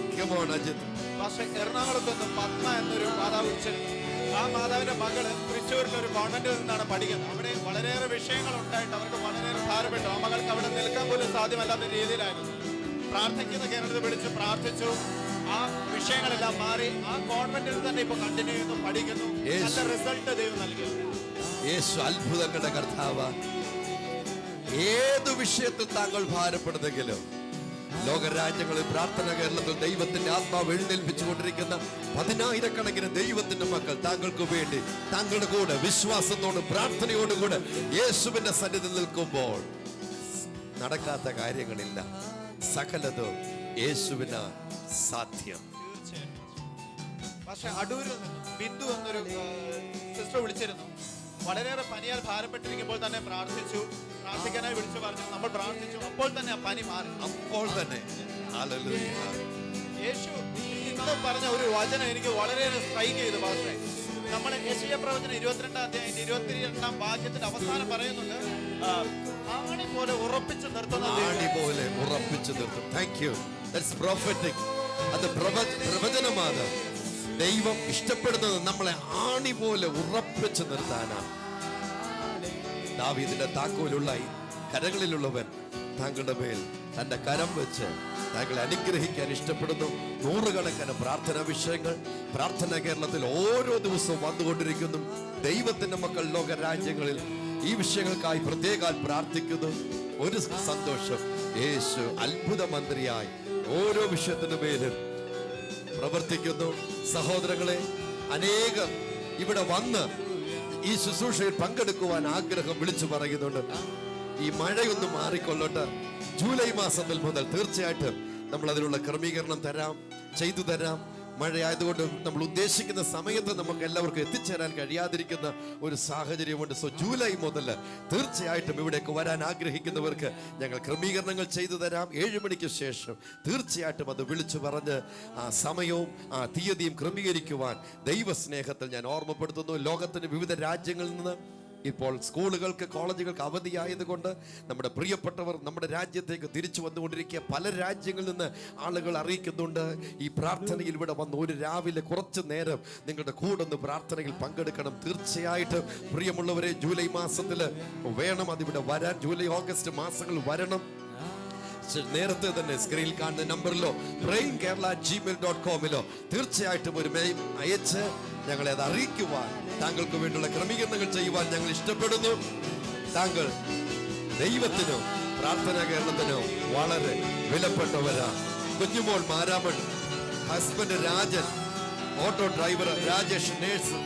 പക്ഷേ എറണാകുളത്ത് നിന്ന് പത്മ എന്നൊരു മാതാവ് വിളിച്ചിരുന്നു. ആ മാതാവിന്റെ മകള് തൃശ്ശൂരിൽ ഒരു കോൺവെന്റിൽ നിന്നാണ് പഠിക്കുന്നത്. അവിടെ വളരെയേറെ വിഷയങ്ങൾ ഉണ്ടായിട്ട് അവർക്ക് വളരെയേറെ ഭാരപ്പെട്ടു. ആ മകൾക്ക് അവിടെ നിൽക്കാൻ പോലും സാധ്യമല്ലാത്ത രീതിയിലായിരുന്നു. പ്രാർത്ഥിക്കുന്ന കേരളത്തിൽ വിളിച്ച് പ്രാർത്ഥിച്ചു. ആ വിഷയങ്ങളെല്ലാം മാറി ആ കോൺവെന്റിൽ തന്നെ ഇപ്പൊ കണ്ടിന്യൂ ചെയ്യുന്നു, പഠിക്കുന്നു. നല്ല റിസൾട്ട് ദൈവം നൽകി. യേശു അത്ഭുതങ്ങളുടെ കർത്താവ്. ഏതു വിഷയത്തിൽ താങ്കൾ ഭാരപ്പെടുന്നെങ്കിലും ലോകരാജ്യങ്ങളിൽ പ്രാർത്ഥന കേരളത്തിൽ ദൈവത്തിന്റെ ആത്മാവ് എഴുന്നേൽപ്പിച്ചുകൊണ്ടിരിക്കുന്ന 10,000-കണക്കിന് ദൈവത്തിന്റെ മക്കൾ താങ്കൾക്ക് വേണ്ടി, താങ്കളുടെ കൂടെ വിശ്വാസത്തോടും പ്രാർത്ഥനയോടുകൂടെ യേശുവിന്റെ സന്നിധി നിൽക്കുമ്പോൾ നടക്കാത്ത കാര്യങ്ങളില്ല. സകലതും യേശുവിന് സാധ്യം. പക്ഷെ അടൂരിൽ നിന്ന് ബിന്ദു എന്നൊരു സിസ്റ്റർ വിളിച്ചിരുന്നു. വളരെയേറെ പനിയാൽ ഭാരപ്പെട്ടിരിക്കുമ്പോൾ തന്നെ പ്രാർത്ഥിക്കാനായി വിളിച്ചു പറഞ്ഞു. നമ്മൾ പ്രാർത്ഥിച്ചു. അപ്പോൾ തന്നെ ആ പനി മാറി. അപ്പോൾ തന്നെ യേശു ഇന്ന് പറഞ്ഞ ഒരു വചനം എനിക്ക് വളരെയേറെ സ്ട്രൈക്ക് ചെയ്തു. പക്ഷേ നമ്മൾ യെശയ്യാ പ്രവചനം 22-ാം അധ്യായം 22-ാം വാക്യത്തിന്റെ അവസാനം പറയുന്നുണ്ട്, ആണി പോലെ ഉറപ്പിച്ചു നിർത്തുന്ന. Thank you. That's prophetic. അത് പ്രവചനമാണ്. ദൈവം ഇഷ്ടപ്പെടുന്നത് നമ്മളെ ആണി പോലെ ഉറപ്പിച്ചു നിർത്താനാണ്. ദാവീദിന്റെ താക്കോലുള്ള കരങ്ങളിലുള്ളവൻ താങ്കളുടെ മേൽ തന്റെ കരം വെച്ച് താങ്കളെ അനുഗ്രഹിക്കാൻ ഇഷ്ടപ്പെടുന്നു. 100-കണക്കിന് പ്രാർത്ഥനാ വിഷയങ്ങൾ പ്രാർത്ഥന കേരളത്തിൽ ഓരോ ദിവസവും വന്നുകൊണ്ടിരിക്കുന്നു. ദൈവത്തിന്റെ മക്കൾ ലോകരാജ്യങ്ങളിൽ ഈ വിഷയങ്ങൾക്കായി പ്രത്യേകം പ്രാർത്ഥിക്കുന്നു. ഒരു സന്തോഷം, യേശു അത്ഭുത മന്ത്രിയായി ഓരോ വിഷയത്തിന് മേലും പ്രവർത്തിക്കുന്നു. സഹോദരങ്ങളെ, അനേകം ഇവിടെ വന്ന് ഈ ശുശ്രൂഷയിൽ പങ്കെടുക്കുവാൻ ആഗ്രഹം വിളിച്ചു പറയുന്നുണ്ട്. ഈ മഴയൊന്ന് മാറിക്കൊള്ളട്ടെ. ജൂലൈ മാസം മുതൽ തീർച്ചയായിട്ടും നമ്മൾ അതിനുള്ള ക്രമീകരണം ചെയ്തു തരാം. മഴയായതുകൊണ്ട് നമ്മൾ ഉദ്ദേശിക്കുന്ന സമയത്ത് നമുക്ക് എല്ലാവർക്കും എത്തിച്ചേരാൻ കഴിയാതിരിക്കുന്ന ഒരു സാഹചര്യമുണ്ട്. സോ ജൂലൈ മുതൽ തീർച്ചയായിട്ടും ഇവിടേക്ക് വരാൻ ആഗ്രഹിക്കുന്നവർക്ക് ഞങ്ങൾ ക്രമീകരണങ്ങൾ ചെയ്തു തരാം. 7 മണിക്ക് ശേഷം തീർച്ചയായിട്ടും അത് വിളിച്ചു പറഞ്ഞ് ആ സമയവും ആ തീയതിയും ക്രമീകരിക്കുവാൻ ദൈവസ്നേഹത്തിൽ ഞാൻ ഓർമ്മപ്പെടുത്തുന്നു. ലോകത്തിന്റെ വിവിധ രാജ്യങ്ങളിൽ നിന്ന് ഇപ്പോൾ സ്കൂളുകൾക്ക്, കോളേജുകൾക്ക് അവധിയായതുകൊണ്ട് നമ്മുടെ പ്രിയപ്പെട്ടവർ നമ്മുടെ രാജ്യത്തേക്ക് തിരിച്ചു വന്നുകൊണ്ടിരിക്കുക. പല രാജ്യങ്ങളിൽ നിന്ന് ആളുകൾ അറിയിക്കുന്നുണ്ട്, ഈ പ്രാർത്ഥനയിൽ ഇവിടെ വന്ന് ഒരു രാവിലെ കുറച്ച് നേരം നിങ്ങളുടെ കൂടെ ഒന്ന് പ്രാർത്ഥനയിൽ പങ്കെടുക്കണം. തീർച്ചയായിട്ടും പ്രിയമുള്ളവരെ, ജൂലൈ മാസത്തിൽ വേണം അതിവിടെ വരാൻ. ജൂലൈ, ഓഗസ്റ്റ് മാസങ്ങളിൽ വരണം. നേരത്തെ തന്നെ സ്ക്രീനിൽ കാണുന്ന നമ്പറിലോ prayingkerala@gmail.com തീർച്ചയായിട്ടും ഒരു മെയിൽ അയച്ച് ഞങ്ങളെ അത് അറിയിക്കുവാൻ, താങ്കൾക്ക് വേണ്ടിയുള്ള ക്രമീകരണങ്ങൾ ചെയ്യുവാൻ ഞങ്ങൾ ഇഷ്ടപ്പെടുന്നു. താങ്കൾ ദൈവത്തിനും പ്രാർത്ഥന കേരളത്തിന് വളരെ വിലപ്പെട്ടവരാ. Kunjumol Maramon, husband Rajan, auto driver Rajesh, nurse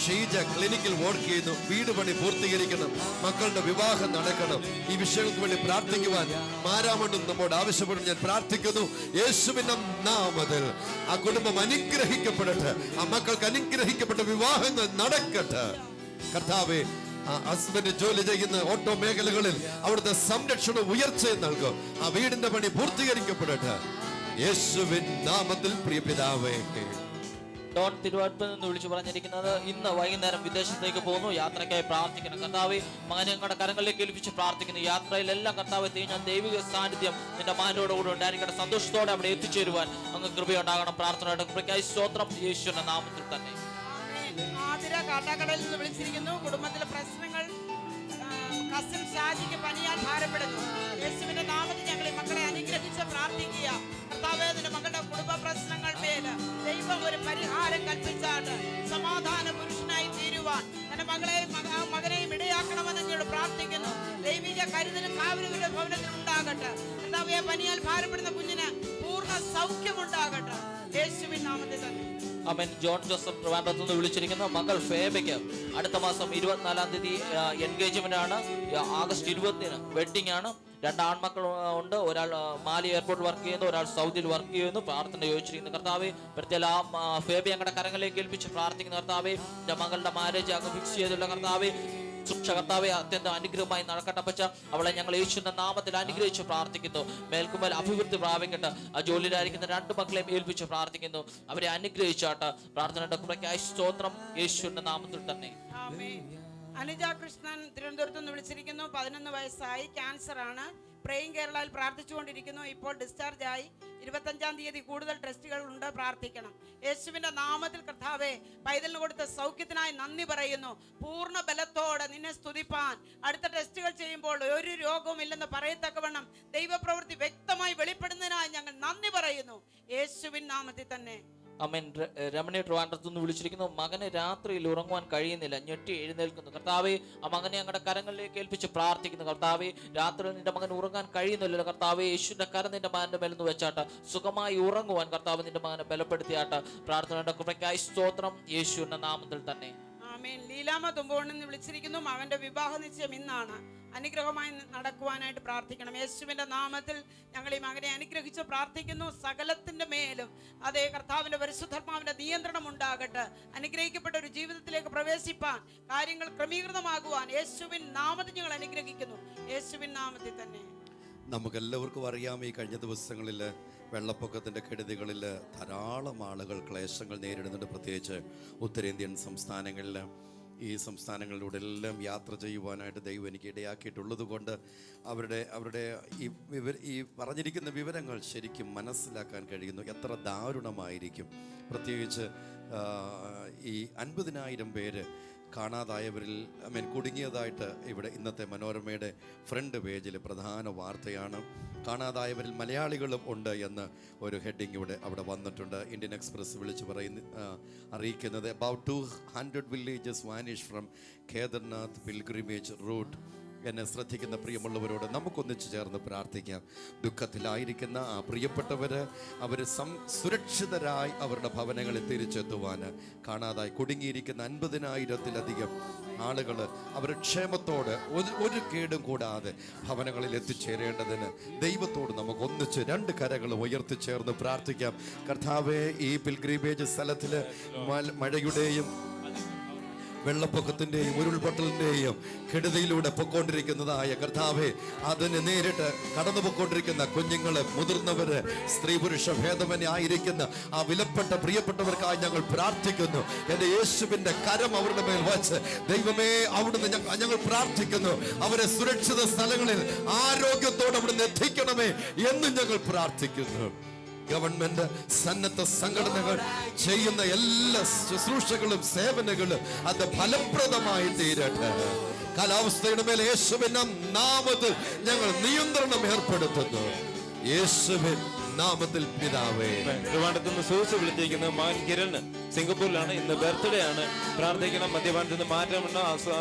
Sheeja ക്ലിനിക്കിൽ വർക്ക് ചെയ്യുന്നു. വീട് പണി പൂർത്തീകരിക്കണം, മക്കളുടെ വിവാഹം നടക്കണം. ഈ വിഷയങ്ങൾക്ക് വേണ്ടി പ്രാർത്ഥിക്കുവാൻ മാരാമണ്ണും നമ്മോട് ആവശ്യപ്പെടുന്നു. ഞാൻ പ്രാർത്ഥിക്കുന്നു യേശുവിന്റെ നാമത്തിൽ ആ കുടുംബം അനുഗ്രഹിക്കപ്പെടട്ടെ, ആ മക്കൾക്ക് അനുഗ്രഹിക്കപ്പെട്ട വിവാഹങ്ങൾ നടക്കട്ടെ. കർത്താവേ, ആ ഹസ്ബൻഡ് ജോലി ചെയ്യുന്ന ഓട്ടോ മേഖലകളിൽ അവിടുത്തെ സംരക്ഷണം ഉയർച്ചയും നൽകും. ആ വീടിന്റെ പണി പൂർത്തീകരിക്കപ്പെടട്ടെ യേശുവിൻ നാമത്തിൽ. പ്രിയ പിതാവേ, ഡോൺ തിരുവാർപ്പിൽ നിന്ന് വിളിച്ചു പറഞ്ഞിരിക്കുന്നത് ഇന്ന് വൈകുന്നേരം വിദേശത്തേക്ക് പോകുന്നു, യാത്രയ്ക്കായി പ്രാർത്ഥിക്കണം. കർത്താവെ, മകനെ ഞങ്ങളുടെ കരങ്ങളിലേക്ക് ഏൽപ്പിച്ച് പ്രാർത്ഥിക്കുന്നു. യാത്രയിലെല്ലാം കർത്താവെ ഞാൻ ദൈവിക സാന്നിധ്യം നിന്റെ മകനോടുകൂടി ഉണ്ടായിരിക്കട്ടെ. സന്തോഷത്തോടെ അവിടെ എത്തിച്ചേരുവാൻ അങ്ങ് കൃപയുണ്ടാകണം. പ്രാർത്ഥനയുടെ കൃപയ്ക്കായി സ്തോത്രം, യേശുവിന്റെ നാമത്തിൽ തന്നെ. ആതിര കാട്ടാക്കടയിൽ നിന്ന് വിളിച്ചിരിക്കുന്നു. കുടുംബത്തിലെ പ്രശ്നങ്ങൾ, കസിൻ ഷാജിക്ക് പനിയാൽ ഭാരപ്പെടുന്നു. യേശുവിന്റെ നാമത്തിൽ ഞങ്ങൾ ഈ മക്കളെ അനുഗ്രഹിച്ച് പ്രാർത്ഥിക്കുക. കർത്താവേ, നിന്റെ മക്കളുടെ കുടുംബ പ്രശ്നങ്ങൾ മേൽ ദൈവം ഒരു പരിഹാരം കൽപ്പിച്ചാണ് സമാധാന പുരുഷനായി തീരുവാൻ തന്റെ മകനെയും ഇടയാക്കണമെന്ന് ഞങ്ങൾ പ്രാർത്ഥിക്കുന്നു. ദൈവിക കരുതലും കാവലുകളുടെ ഭവനത്തിൽ ഉണ്ടാകട്ടെ. കർത്താവേ, പനിയാൽ ഭാരപ്പെടുന്ന കുഞ്ഞിന് പൂർണ്ണ സൗഖ്യമുണ്ടാകട്ടെ യേശുവിൻ നാമത്തിൽ തന്നെ. അമേൻ. ജോൺ ജോസഫ് ട്രിവാൻഡ്രത്ത് നിന്ന് വിളിച്ചിരിക്കുന്ന മകൾ ഫേബയ്ക്ക് അടുത്ത മാസം 24-ാം തീയതി എൻഗേജ്മെന്റ് ആണ്. ആഗസ്റ്റ് 20-ന് വെഡിങ് ആണ്. 2 ആൺമക്കൾ ഉണ്ട്. ഒരാൾ മാലി എയർപോർട്ട് വർക്ക് ചെയ്യുന്നു, ഒരാൾ സൗദിയിൽ വർക്ക് ചെയ്യുന്നു. പ്രാർത്ഥന ചോദിച്ചിരിക്കുന്നു. കർത്താവെ, പ്രത്യേകം ഫേബി ഞങ്ങളുടെ കരങ്ങളിലേക്ക് ഏൽപ്പിച്ച് പ്രാർത്ഥിക്കുന്ന കർത്താവെ, എൻ്റെ മകളുടെ മാരേജ് അങ്ങ് ഫിക്സ് ചെയ്തിട്ടുള്ള കർത്താവെ, ശിക്ഷ കർത്താവെ അത്യന്തം അനുഗ്രഹമായി നടക്കട്ടെ. പച്ച അവളെ ഞങ്ങൾ യേശുവിന്റെ നാമത്തിൽ അനുഗ്രഹിച്ച് പ്രാർത്ഥിക്കുന്നു. മേൽക്കുമേൽ അഭിവൃദ്ധി പ്രാപിക്കട്ടെ. ആ ജോലിയിലായിരിക്കുന്ന 2 മക്കളെയും ഏൽപ്പിച്ച് പ്രാർത്ഥിക്കുന്നു. അവരെ അനുഗ്രഹിച്ചാട്ട്. പ്രാർത്ഥനയുടെ കൃപയ്ക്കായി സ്തോത്രം, യേശുവിന്റെ നാമത്തിൽ തന്നെ. അനുജ കൃഷ്ണൻ തിരുവനന്തപുരത്ത് നിന്ന് വിളിച്ചിരിക്കുന്നു. 11 വയസ്സായി, ക്യാൻസർ ആണ്. പ്രേയിങ് കേരളയിൽ പ്രാർത്ഥിച്ചുകൊണ്ടിരിക്കുന്നു. ഇപ്പോൾ ഡിസ്ചാർജ് ആയി. 25-ാം തീയതി കൂടുതൽ ടെസ്റ്റുകൾ ഉണ്ട്, പ്രാർത്ഥിക്കണം. യേശുവിന്റെ നാമത്തിൽ കർത്താവേ, പൈതലിന് കൊടുത്ത സൗഖ്യത്തിനായി നന്ദി പറയുന്നു. പൂർണ്ണ ബലത്തോടെ നിന്നെ സ്തുതിപ്പാൻ അടുത്ത ടെസ്റ്റുകൾ ചെയ്യുമ്പോൾ ഒരു രോഗവും ഇല്ലെന്ന് പറയത്തക്കവണ്ണം ദൈവപ്രവൃത്തി വ്യക്തമായി വെളിപ്പെടുന്നതിനായി ഞങ്ങൾ നന്ദി പറയുന്നു യേശുവിൻ നാമത്തിൽ തന്നെ. അമേൻ. രമണി ട്രിവാൻഡ്രത്ത് നിന്ന് വിളിച്ചിരിക്കുന്നു. മകന് രാത്രിയിൽ ഉറങ്ങുവാൻ കഴിയുന്നില്ല, ഞെട്ടി എഴുന്നേൽക്കുന്നു. കർത്താവെ, ആ മകനെ ഞങ്ങളുടെ കരങ്ങളിലേക്ക് ഏൽപ്പിച്ച് പ്രാർത്ഥിക്കുന്നു. കർത്താവെ, രാത്രിയിൽ നിന്റെ മകൻ ഉറങ്ങാൻ കഴിയുന്നില്ലല്ലോ. കർത്താവെ, യേശുവിന്റെ കരം നിന്റെ മകന്റെ മേലെന്ന് വെച്ചാട്ട് സുഖമായി ഉറങ്ങുവാൻ കർത്താവ് നിന്റെ മകനെ ബലപ്പെടുത്തിയാട്ട്. പ്രാർത്ഥനയുടെ കൃപയ്ക്കായി സ്തോത്രം, യേശുവിന്റെ നാമത്തിൽ തന്നെ. ആമേൻ. ലീലാമ്മ തുമ്പോണെന്ന് വിളിച്ചിരിക്കുന്നു. മകന്റെ വിവാഹ നിശ്ചയം ഇന്നാണ്. അനുഗ്രഹമായി നടക്കുവാനായിട്ട് പ്രാർത്ഥിക്കണം. യേശുവിന്റെ നാമത്തിൽ ഞങ്ങൾ ഈ മകനെ അനുഗ്രഹിച്ച് പ്രാർത്ഥിക്കുന്നു. സകലത്തിന്റെ മേലും അതേ കർത്താവിന്റെ പരിശുദ്ധാത്മാവിന്റെ നിയന്ത്രണം ഉണ്ടാകട്ടെ. അനുഗ്രഹിക്കപ്പെട്ട ഒരു ജീവിതത്തിലേക്ക് പ്രവേശിപ്പാൻ, കാര്യങ്ങൾ ക്രമീകൃതമാകുവാൻ യേശുവിൻ നാമത്തിൽ ഞങ്ങൾ അനുഗ്രഹിക്കുന്നു. യേശുവിൻ നാമത്തിൽ തന്നെ. നമുക്കെല്ലാവർക്കും അറിയാം, ഈ കഴിഞ്ഞ ദിവസങ്ങളിൽ വെള്ളപ്പൊക്കത്തിൻ്റെ കെടുതികളിൽ ധാരാളം ആളുകൾ ക്ലേശങ്ങൾ നേരിടുന്നുണ്ട്. പ്രത്യേകിച്ച് ഉത്തരേന്ത്യൻ സംസ്ഥാനങ്ങളിൽ. ഈ സംസ്ഥാനങ്ങളിലൂടെ എല്ലാം യാത്ര ചെയ്യുവാനായിട്ട് ദൈവം എനിക്ക് ഇടയാക്കിയിട്ടുള്ളത് കൊണ്ട് അവരുടെ ഈ പറഞ്ഞിരിക്കുന്ന വിവരങ്ങൾ ശരിക്കും മനസ്സിലാക്കാൻ കഴിയുന്നു. എത്ര ദാരുണമായിരിക്കും. പ്രത്യേകിച്ച് ഈ 50,000 പേര് കാണാതായവരിൽ കുടുങ്ങിയതായിട്ട് ഇവിടെ ഇന്നത്തെ മനോരമയുടെ ഫ്രണ്ട് പേജിൽ പ്രധാന വാർത്തയാണ്. കാണാതായവരിൽ മലയാളികളും ഉണ്ട് എന്ന് ഒരു ഹെഡിങ് അവിടെ വന്നിട്ടുണ്ട്. ഇന്ത്യൻ എക്സ്പ്രസ് വിളിച്ച് അറിയിക്കുന്നത് about 200 villages vanish from Kedarnath pilgrimage route. എന്നെ ശ്രദ്ധിക്കുന്ന പ്രിയമുള്ളവരോട് നമുക്കൊന്നിച്ച് ചേർന്ന് പ്രാർത്ഥിക്കാം. ദുഃഖത്തിലായിരിക്കുന്ന ആ പ്രിയപ്പെട്ടവര് അവർ സുരക്ഷിതരായി അവരുടെ ഭവനങ്ങളിൽ തിരിച്ചെത്തുവാൻ, കാണാതായി കുടുങ്ങിയിരിക്കുന്ന 50,000-ത്തിലധികം ആളുകൾ അവർ ക്ഷേമത്തോടെ ഒരു കേടും കൂടാതെ ഭവനങ്ങളിൽ എത്തിച്ചേരേണ്ടതിന് ദൈവത്തോട് നമുക്ക് ഒന്നിച്ച് 2 കരങ്ങൾ ഉയർത്തിച്ചേർന്ന് പ്രാർത്ഥിക്കാം. കർത്താവേ, ഈ പിൽഗ്രിമേജ് സ്ഥലത്തിൽ മഴയുടെയും വെള്ളപ്പൊക്കത്തിൻ്റെയും ഉരുൾപൊട്ടലിൻ്റെയും കെടുതിയിലൂടെ പൊയ്ക്കൊണ്ടിരിക്കുന്നതായ കർത്താവെ, അതിന് നേരിട്ട് കടന്നു പൊയ്ക്കൊണ്ടിരിക്കുന്ന കുഞ്ഞുങ്ങള്, മുതിർന്നവര്, സ്ത്രീ പുരുഷ ഭേദമന്യേ ആയിരിക്കുന്ന ആ വിലപ്പെട്ട പ്രിയപ്പെട്ടവർക്കായി ഞങ്ങൾ പ്രാർത്ഥിക്കുന്നു. എൻ്റെ യേശുവിൻ്റെ കരം അവരുടെ മേൽ വച്ച് ദൈവമേ, അവിടുന്ന് ഞങ്ങൾ പ്രാർത്ഥിക്കുന്നു. അവരെ സുരക്ഷിത സ്ഥലങ്ങളിൽ ആരോഗ്യത്തോടെ അവിടുന്ന് എത്തിക്കണമേ എന്നും ഞങ്ങൾ പ്രാർത്ഥിക്കുന്നു. ഗവൺമെന്റ്, സന്നദ്ധ സംഘടനകൾ ചെയ്യുന്ന എല്ലാ ശുശ്രൂഷകളും സേവനങ്ങളും അത് ഫലപ്രദമായി തീരട്ടെ. കാലാവസ്ഥയുടെ മേൽ യേശുവിന്റെ നാമത്തിൽ ഞങ്ങൾ നിയന്ത്രണം ഏർപ്പെടുത്തുന്നു. യേശുവിൻ നാമത്തിൽ പിതാവേ. ട്രിവാൻഡ്രത്ത് നിന്ന് സൂസ് വിളിച്ചിരിക്കുന്നത് മകൻ കിരണ് സിംഗപ്പൂരിലാണ്. ഇന്ന് ബർത്ത്ഡേ ആണ്. പ്രാർത്ഥിക്കണം, മദ്യപാനത്തിൽ നിന്ന് മാറ്റമുണ്ട്,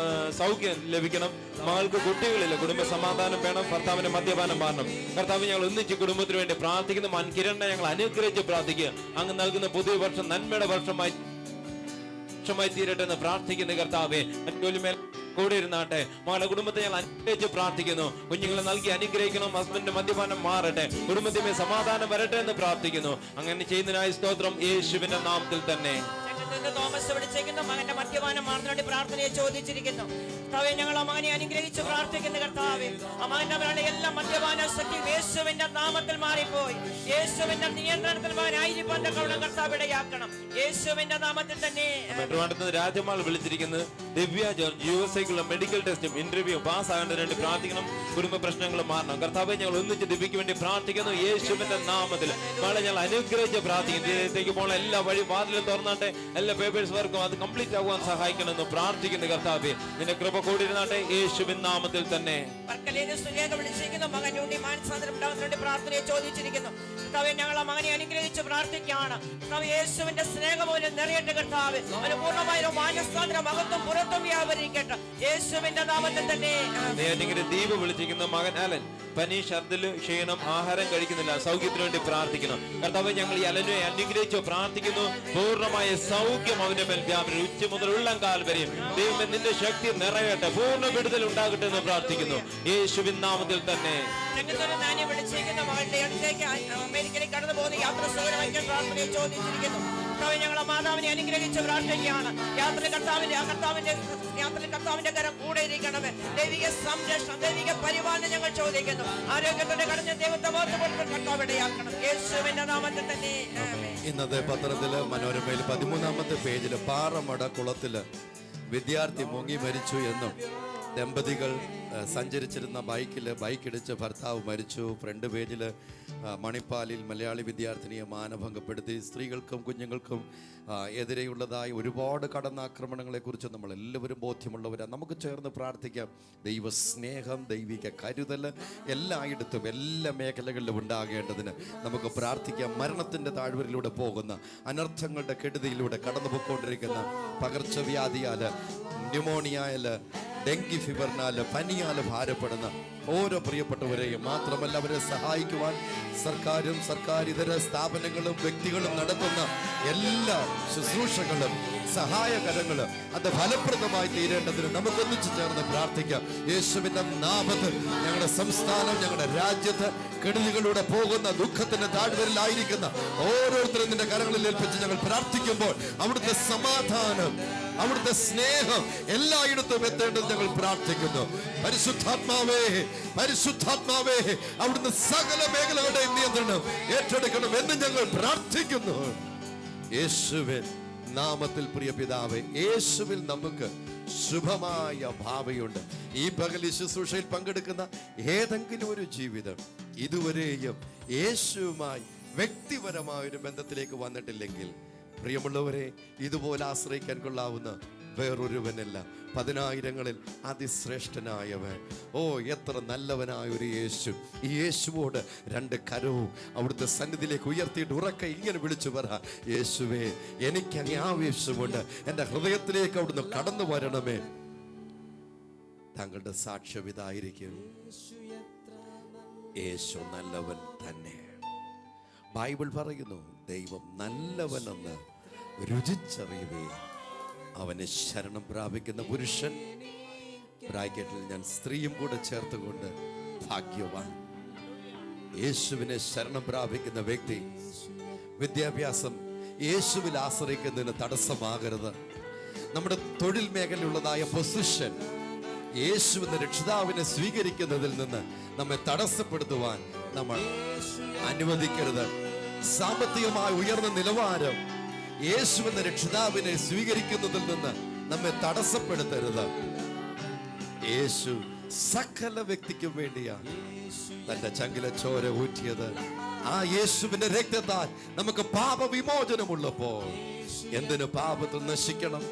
സൗഖ്യം ലഭിക്കണം. മകൾക്ക് കുട്ടികളില്ല, കുടുംബ സമാധാനം വേണം, ഭർത്താവിന്റെ മദ്യപാനം മാറണം. കർത്താവ്, ഞങ്ങൾ ഒന്നിച്ച് കുടുംബത്തിന് വേണ്ടി പ്രാർത്ഥിക്കുന്നു. മകൻ കിരണിനെ ഞങ്ങൾ അനുഗ്രഹിച്ച് പ്രാർത്ഥിക്കുക. അങ്ങ് നൽകുന്ന പുതിയ വർഷം നന്മയുടെ വർഷമായി തീരട്ടെ എന്ന് പ്രാർത്ഥിക്കുന്നു. കർത്താവേ, മേൽ കൂടെ ഇരുന്നാട്ടെ. മകളുടെ കുടുംബത്തെ ഞങ്ങൾ അനുഗ്രഹിച്ച് പ്രാർത്ഥിക്കുന്നു. കുഞ്ഞുങ്ങളെ നൽകി അനുഗ്രഹിക്കണം. ഹസ്ബൻഡിന്റെ മദ്യപാനം മാറട്ടെ, കുടുംബത്തിന് സമാധാനം വരട്ടെ എന്ന് പ്രാർത്ഥിക്കുന്നു. അങ്ങനെ ചെയ്യുന്നതിനായി സ്തോത്രം, യേശുവിന്റെ നാമത്തിൽ തന്നെ. തോമസ് വിളിച്ചേക്കുന്നു, മകന്റെ മദ്യപാനം മാറുന്നതിന് പ്രാർത്ഥനയെ ചോദിച്ചിരിക്കുന്നു. കർത്താവേ, ഞങ്ങൾ ആ മകനെ അനുഗ്രഹിച്ച് പ്രാർത്ഥിക്കുന്നു. കർത്താവേ, ആ മകന്റെ മകളുടെ എല്ലാ മദ്യപാന ശക്തി യേശുവിന്റെ നാമത്തിൽ മാറിപ്പോയി. യേശുവിന്റെ നിയന്ത്രണത്തിൽ മകനായിരിക്കാൻ കർത്താവ് ഇടയാക്കണം. യേശുവിന്റെ നാമത്തിൽ തന്നെ. രാജമാൾ വിളിച്ചിരിക്കുന്നത് ദിവ്യ ജോർജ് USA മെഡിക്കൽ ടെസ്റ്റും ഇന്റർവ്യൂ പാസ് ആകേണ്ടതിന് വേണ്ടി പ്രാർത്ഥിക്കണം. കുടുംബ പ്രശ്നങ്ങൾ മാറണം. കർത്താവെ, ഞങ്ങൾ ഒന്നിച്ച് ദിവ്യക്ക് വേണ്ടി പ്രാർത്ഥിക്കുന്നു. യേശുവിന്റെ നാമത്തിൽ മകളെ ഞങ്ങൾ അനുഗ്രഹിച്ച് പ്രാർത്ഥിക്കുന്നു. ജീവിതത്തിലേക്ക് പോകണം, എല്ലാ വഴി വാതിലും തുറന്നാട്ടെ. എല്ലാ പേപ്പേഴ്സ് വർക്കും അത് കംപ്ലീറ്റ് ആകുവാൻ സഹായിക്കണമെന്ന് പ്രാർത്ഥിക്കുന്നു. കർത്താവെ, നിന്റെ കൃപ കൂടിയിരുന്നാട്ടെ, യേശുവിൻ നാമത്തിൽ തന്നെ. മകനുണ്ടി മാനസാന്തരം ഉണ്ടാകുന്നതിന് പ്രാർത്ഥനയെ ചോദിച്ചിരിക്കുന്നു. കർത്താവെ, ഞങ്ങൾ ആ മകനെ അനുഗ്രഹിച്ച് പ്രാർത്ഥിക്കുകയാണ്. കർത്താവ്, യേശുവിന്റെ സ്നേഹമൂലം നിറയട്ടെ. കർത്താവ്, അവന് പൂർണ്ണമായ മാനസാന്തരം അകത്തും പുറത്തും വ്യാപരിക്കട്ടെ, യേശുവിന്റെ നാമത്തിൽ തന്നെ. ദീപ് വിളിച്ചിരിക്കുന്ന മകൻ അലൻ പനി, ഛർദില്, ക്ഷീണം, ആഹാരം കഴിക്കുന്നില്ല, സൗഖ്യത്തിന് വേണ്ടി പ്രാർത്ഥിക്കണം. കർത്താവ്, ഞങ്ങൾ ഈ അലനെ അനുഗ്രഹിച്ചു പ്രാർത്ഥിക്കുന്നു. പൂർണ്ണമായ സൗഖ്യം അവന്റെ മേൽ വ്യാപരിക്കും. ഉച്ച മുതൽ ഉള്ളം കാൽ വരെയും ദൈവമേ, നിന്റെ ശക്തി നിറയട്ടെ, പൂർണ്ണ വിടുതൽ ഉണ്ടാകട്ടെ എന്ന് പ്രാർത്ഥിക്കുന്നു, യേശുവിൻ നാമത്തിൽ തന്നെ. വിളിച്ചിരിക്കുന്ന മകളുടെ അടുത്തേക്ക് അമേരിക്കയിലേക്ക് കടന്നു പോകുന്ന യാത്ര സൗകര്യം പ്രാർത്ഥനയെ ചോദിച്ചിരിക്കുന്നു. ഞങ്ങൾ മാതാവിനെ അനുഗ്രഹിച്ച് പ്രാർത്ഥിക്കുകയാണ്. യാത്രയിൽ കർത്താവിന്റെ കരം കൂടെ ഇരിക്കണമേ. ദൈവിക സംരക്ഷണം, ദൈവിക പരിപാലനം ഞങ്ങൾ ചോദിക്കുന്നു. ആരോഗ്യത്തോടെ കടഞ്ഞ ദൈവത്തെ കർത്താവ് ഇടയാക്കണം, യേശുവിന്റെ നാമത്തിൽ തന്നെ. ഇന്നത്തെ പത്രത്തില് മനോരമയിൽ 13-ാമത്തെ പേജില് പാറമട കുളത്തില് വിദ്യാർത്ഥി മുങ്ങി മരിച്ചു എന്നും ദമ്പതികൾ സഞ്ചരിച്ചിരുന്ന ബൈക്കിടിച്ച് ഭർത്താവ് മരിച്ചു. ഫ്രണ്ട് പേജിൽ മണിപ്പാലിൽ മലയാളി വിദ്യാർത്ഥിനിയെ മാനഭംഗപ്പെടുത്തി. സ്ത്രീകൾക്കും കുഞ്ഞുങ്ങൾക്കും എതിരെയുള്ളതായ ഒരുപാട് കടന്നാക്രമണങ്ങളെക്കുറിച്ച് നമ്മളെല്ലാവരും ബോധ്യമുള്ളവരാണ്. നമുക്ക് ചേർന്ന് പ്രാർത്ഥിക്കാം. ദൈവസ്നേഹം, ദൈവിക കരുതൽ എല്ലായിടത്തും എല്ലാ മേഖലകളിലും ഉണ്ടാകേണ്ടതിന് നമുക്ക് പ്രാർത്ഥിക്കാം. മരണത്തിൻ്റെ താഴ്വരയിലൂടെ പോകുന്ന, അനർത്ഥങ്ങളുടെ കെടുതിയിലൂടെ കടന്നു പോയിക്കൊണ്ടിരിക്കുന്ന പകർച്ചവ്യാധിയാൽ, ന്യൂമോണിയയിൽ, ഡെങ്കി ഫീവറിനാൽ, പനിയാൽ ഭാരപ്പെടുന്ന ഓരോ പ്രിയപ്പെട്ടവരെയും മാത്രമല്ല അവരെ സഹായിക്കുവാൻ സർക്കാരും സർക്കാരിതര സ്ഥാപനങ്ങളും വ്യക്തികളും നടത്തുന്ന എല്ലാ ശുശ്രൂഷകളും സഹായകരങ്ങളും അത് ഫലപ്രദമായി തീരേണ്ടതിന് നമുക്കൊന്നിച്ചു ചേർന്ന് പ്രാർത്ഥിക്കാം. യേശുവിന്റെ നാമത്തിൽ ഞങ്ങളുടെ സംസ്ഥാനം, ഞങ്ങളുടെ രാജ്യത്ത് കെടുതികളിലൂടെ പോകുന്ന, ദുഃഖത്തിന്റെ താഴ്വരയിലായിരിക്കുന്ന ഓരോരുത്തരും നിന്റെ കരങ്ങളിൽ ഏൽപ്പിച്ച് ഞങ്ങൾ പ്രാർത്ഥിക്കുമ്പോൾ അവിടുത്തെ സമാധാനം, അവിടുത്തെ സ്നേഹം എല്ലായിടത്തും എത്തേണ്ടത് ഞങ്ങൾ പ്രാർത്ഥിക്കുന്നു. പരിശുദ്ധാത്മാവേ, പരിശുദ്ധാത്മാവേ, അവിടുന്ന് സകല മേഖലകളുടെയും നിയന്ത്രണം ഏറ്റെടുക്കണം എന്ന് ഞങ്ങൾ പ്രാർത്ഥിക്കുന്നു. യേശുവിൻ നാമത്തിൽ. പ്രിയ പിതാവേ, യേശുവിൽ നമുക്ക് ശുഭമായ ഭാവിയുണ്ട്. ഈ പകൽ ശുശ്രൂഷയിൽ പങ്കെടുക്കുന്ന ഏതെങ്കിലും ഒരു ജീവിതം ഇതുവരെയും യേശുവുമായി വ്യക്തിപരമായ ഒരു ബന്ധത്തിലേക്ക് വന്നിട്ടില്ലെങ്കിൽ, പ്രിയമുള്ളവരെ, ഇതുപോലെ ആശ്രയിക്കാൻ കൊള്ളാവുന്ന വേറൊരുവനല്ല, 10,000-ങ്ങളിൽ അതിശ്രേഷ്ഠനായവൻ. ഓ, എത്ര നല്ലവനായ ഒരു യേശു. ഈ യേശുവോട് 2 കരവും അവിടുത്തെ സന്നിധിയിലേക്ക് ഉയർത്തിയിട്ട് ഉറക്കെ ഇങ്ങനെ വിളിച്ചു പറ, യേശുവേ, എനിക്കങ്ങ് ആവേശമുണ്ട്, എൻ്റെ ഹൃദയത്തിലേക്ക് അവിടുന്ന് കടന്നു വരണമേ. താങ്കളുടെ സാക്ഷ്യം ഇതായിരിക്കും, യേശു നല്ലവൻ തന്നെ. ബൈബിൾ പറയുന്നു, ദൈവം നല്ലവനെന്ന് രുചിച്ചറിയുവേ. അവനെ ശരണം പ്രാപിക്കുന്ന പുരുഷൻ, ബ്രാക്കറ്റിൽ ഞാൻ സ്ത്രീയും കൂടെ ചേർത്തുകൊണ്ട് ഭാഗ്യവാൻ. യേശുവിനെ ശരണം പ്രാപിക്കുന്ന വ്യക്തി, വിദ്യാഭ്യാസം യേശുവിൽ ആശ്രയിക്കുന്നതിന് തടസ്സമാകരുത്. നമ്മുടെ തൊഴിൽ മേഖലയുള്ളതായ പൊസിഷൻ യേശുവിന്റെ രക്ഷിതാവിനെ സ്വീകരിക്കുന്നതിൽ നിന്ന് നമ്മെ തടസ്സപ്പെടുത്തുവാൻ നമ്മൾ അനുവദിക്കരുത്. സാമ്പത്തികമായ ഉയർന്ന നിലവാരം യേശുവിന്റെ രക്ഷിതാവിനെ സ്വീകരിക്കുന്നതിൽ നിന്ന് നമ്മെ തടസ്സപ്പെടുത്തരുത്. യേശു സകല വ്യക്തിക്കും വേണ്ടിയാണ് തന്റെ ചങ്കിലെ ചോര ഊറ്റിയത്. ആ യേശുവിന്റെ രക്തത്താൽ നമുക്ക് പാപവിമോചനമുള്ളപ്പോൾ എന്തിനു പാപത്തിൽ നശിക്കണം?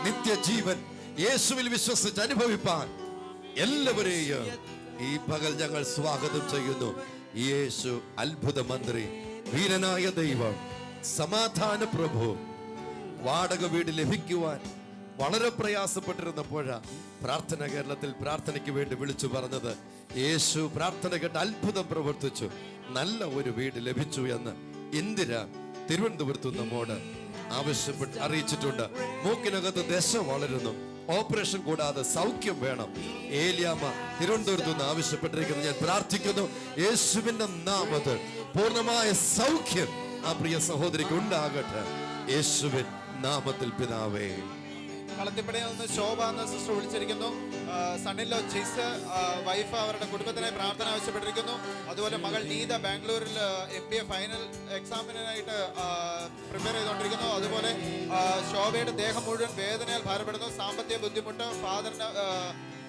നിത്യജീവൻ യേശുവിൽ വിശ്വസിച്ച് അനുഭവിപ്പാൻ എല്ലാവരെയും ഈ പകൽ ഞങ്ങൾ സ്വാഗതം ചെയ്യുന്നു. യേശു അത്ഭുത മന്ത്രി, വീരനായ ദൈവം, സമാധാന പ്രഭു, വാടക വീട് ലഭിക്കുവാൻ വളരെ പ്രയാസപ്പെട്ടിരുന്നപ്പോഴാ പ്രാർത്ഥന കേരളത്തിൽ പ്രാർത്ഥനയ്ക്ക് വേണ്ടി വിളിച്ചു പറഞ്ഞത്. യേശു പ്രാർത്ഥന കേട്ട് അത്ഭുതം പ്രവർത്തിച്ചു, നല്ല ഒരു വീട് ലഭിച്ചു എന്ന് ഇന്ദിര തിരുവനന്തപുരത്ത് നമ്മോട് ആവശ്യപ്പെട്ട് അറിയിച്ചിട്ടുണ്ട്. മൂക്കിനകത്ത് ദശ വളരുന്നു, ഓപ്പറേഷൻ കൂടാതെ സൗഖ്യം വേണം. ഏലിയാമ്മ തിരുവനന്തപുരത്ത് നിന്ന് ആവശ്യപ്പെട്ടിരിക്കുന്നത് ഞാൻ പ്രാർത്ഥിക്കുന്നു, യേശുവിന്റെ നാമത്തിൽ പൂർണ്ണമായ സൗഖ്യം ആ പ്രിയ സഹോദരിക്ക് ഉണ്ടാകട്ടെ, യേശുവിൻ നാമത്തിൽ പിതാവേ. കളത്തിപ്പടയിൽ നിന്ന് ശോഭ എന്ന സിസ്റ്റർ വിളിച്ചിരിക്കുന്നു. സണ്ണിലോ ജിസ് വൈഫ് അവരുടെ കുടുംബത്തിനായി പ്രാർത്ഥന ആവശ്യപ്പെട്ടിരിക്കുന്നു. അതുപോലെ മകൾ നീത ബാംഗ്ലൂരിൽ MBA ഫൈനൽ എക്സാമിനായിട്ട് പ്രിപ്പയർ ചെയ്തുകൊണ്ടിരിക്കുന്നു. അതുപോലെ ശോഭയുടെ ദേഹം മുഴുവൻ വേദനയാൽ ഭാരപ്പെടുന്നു, സാമ്പത്തിക ബുദ്ധിമുട്ട്, ഫാദറിന്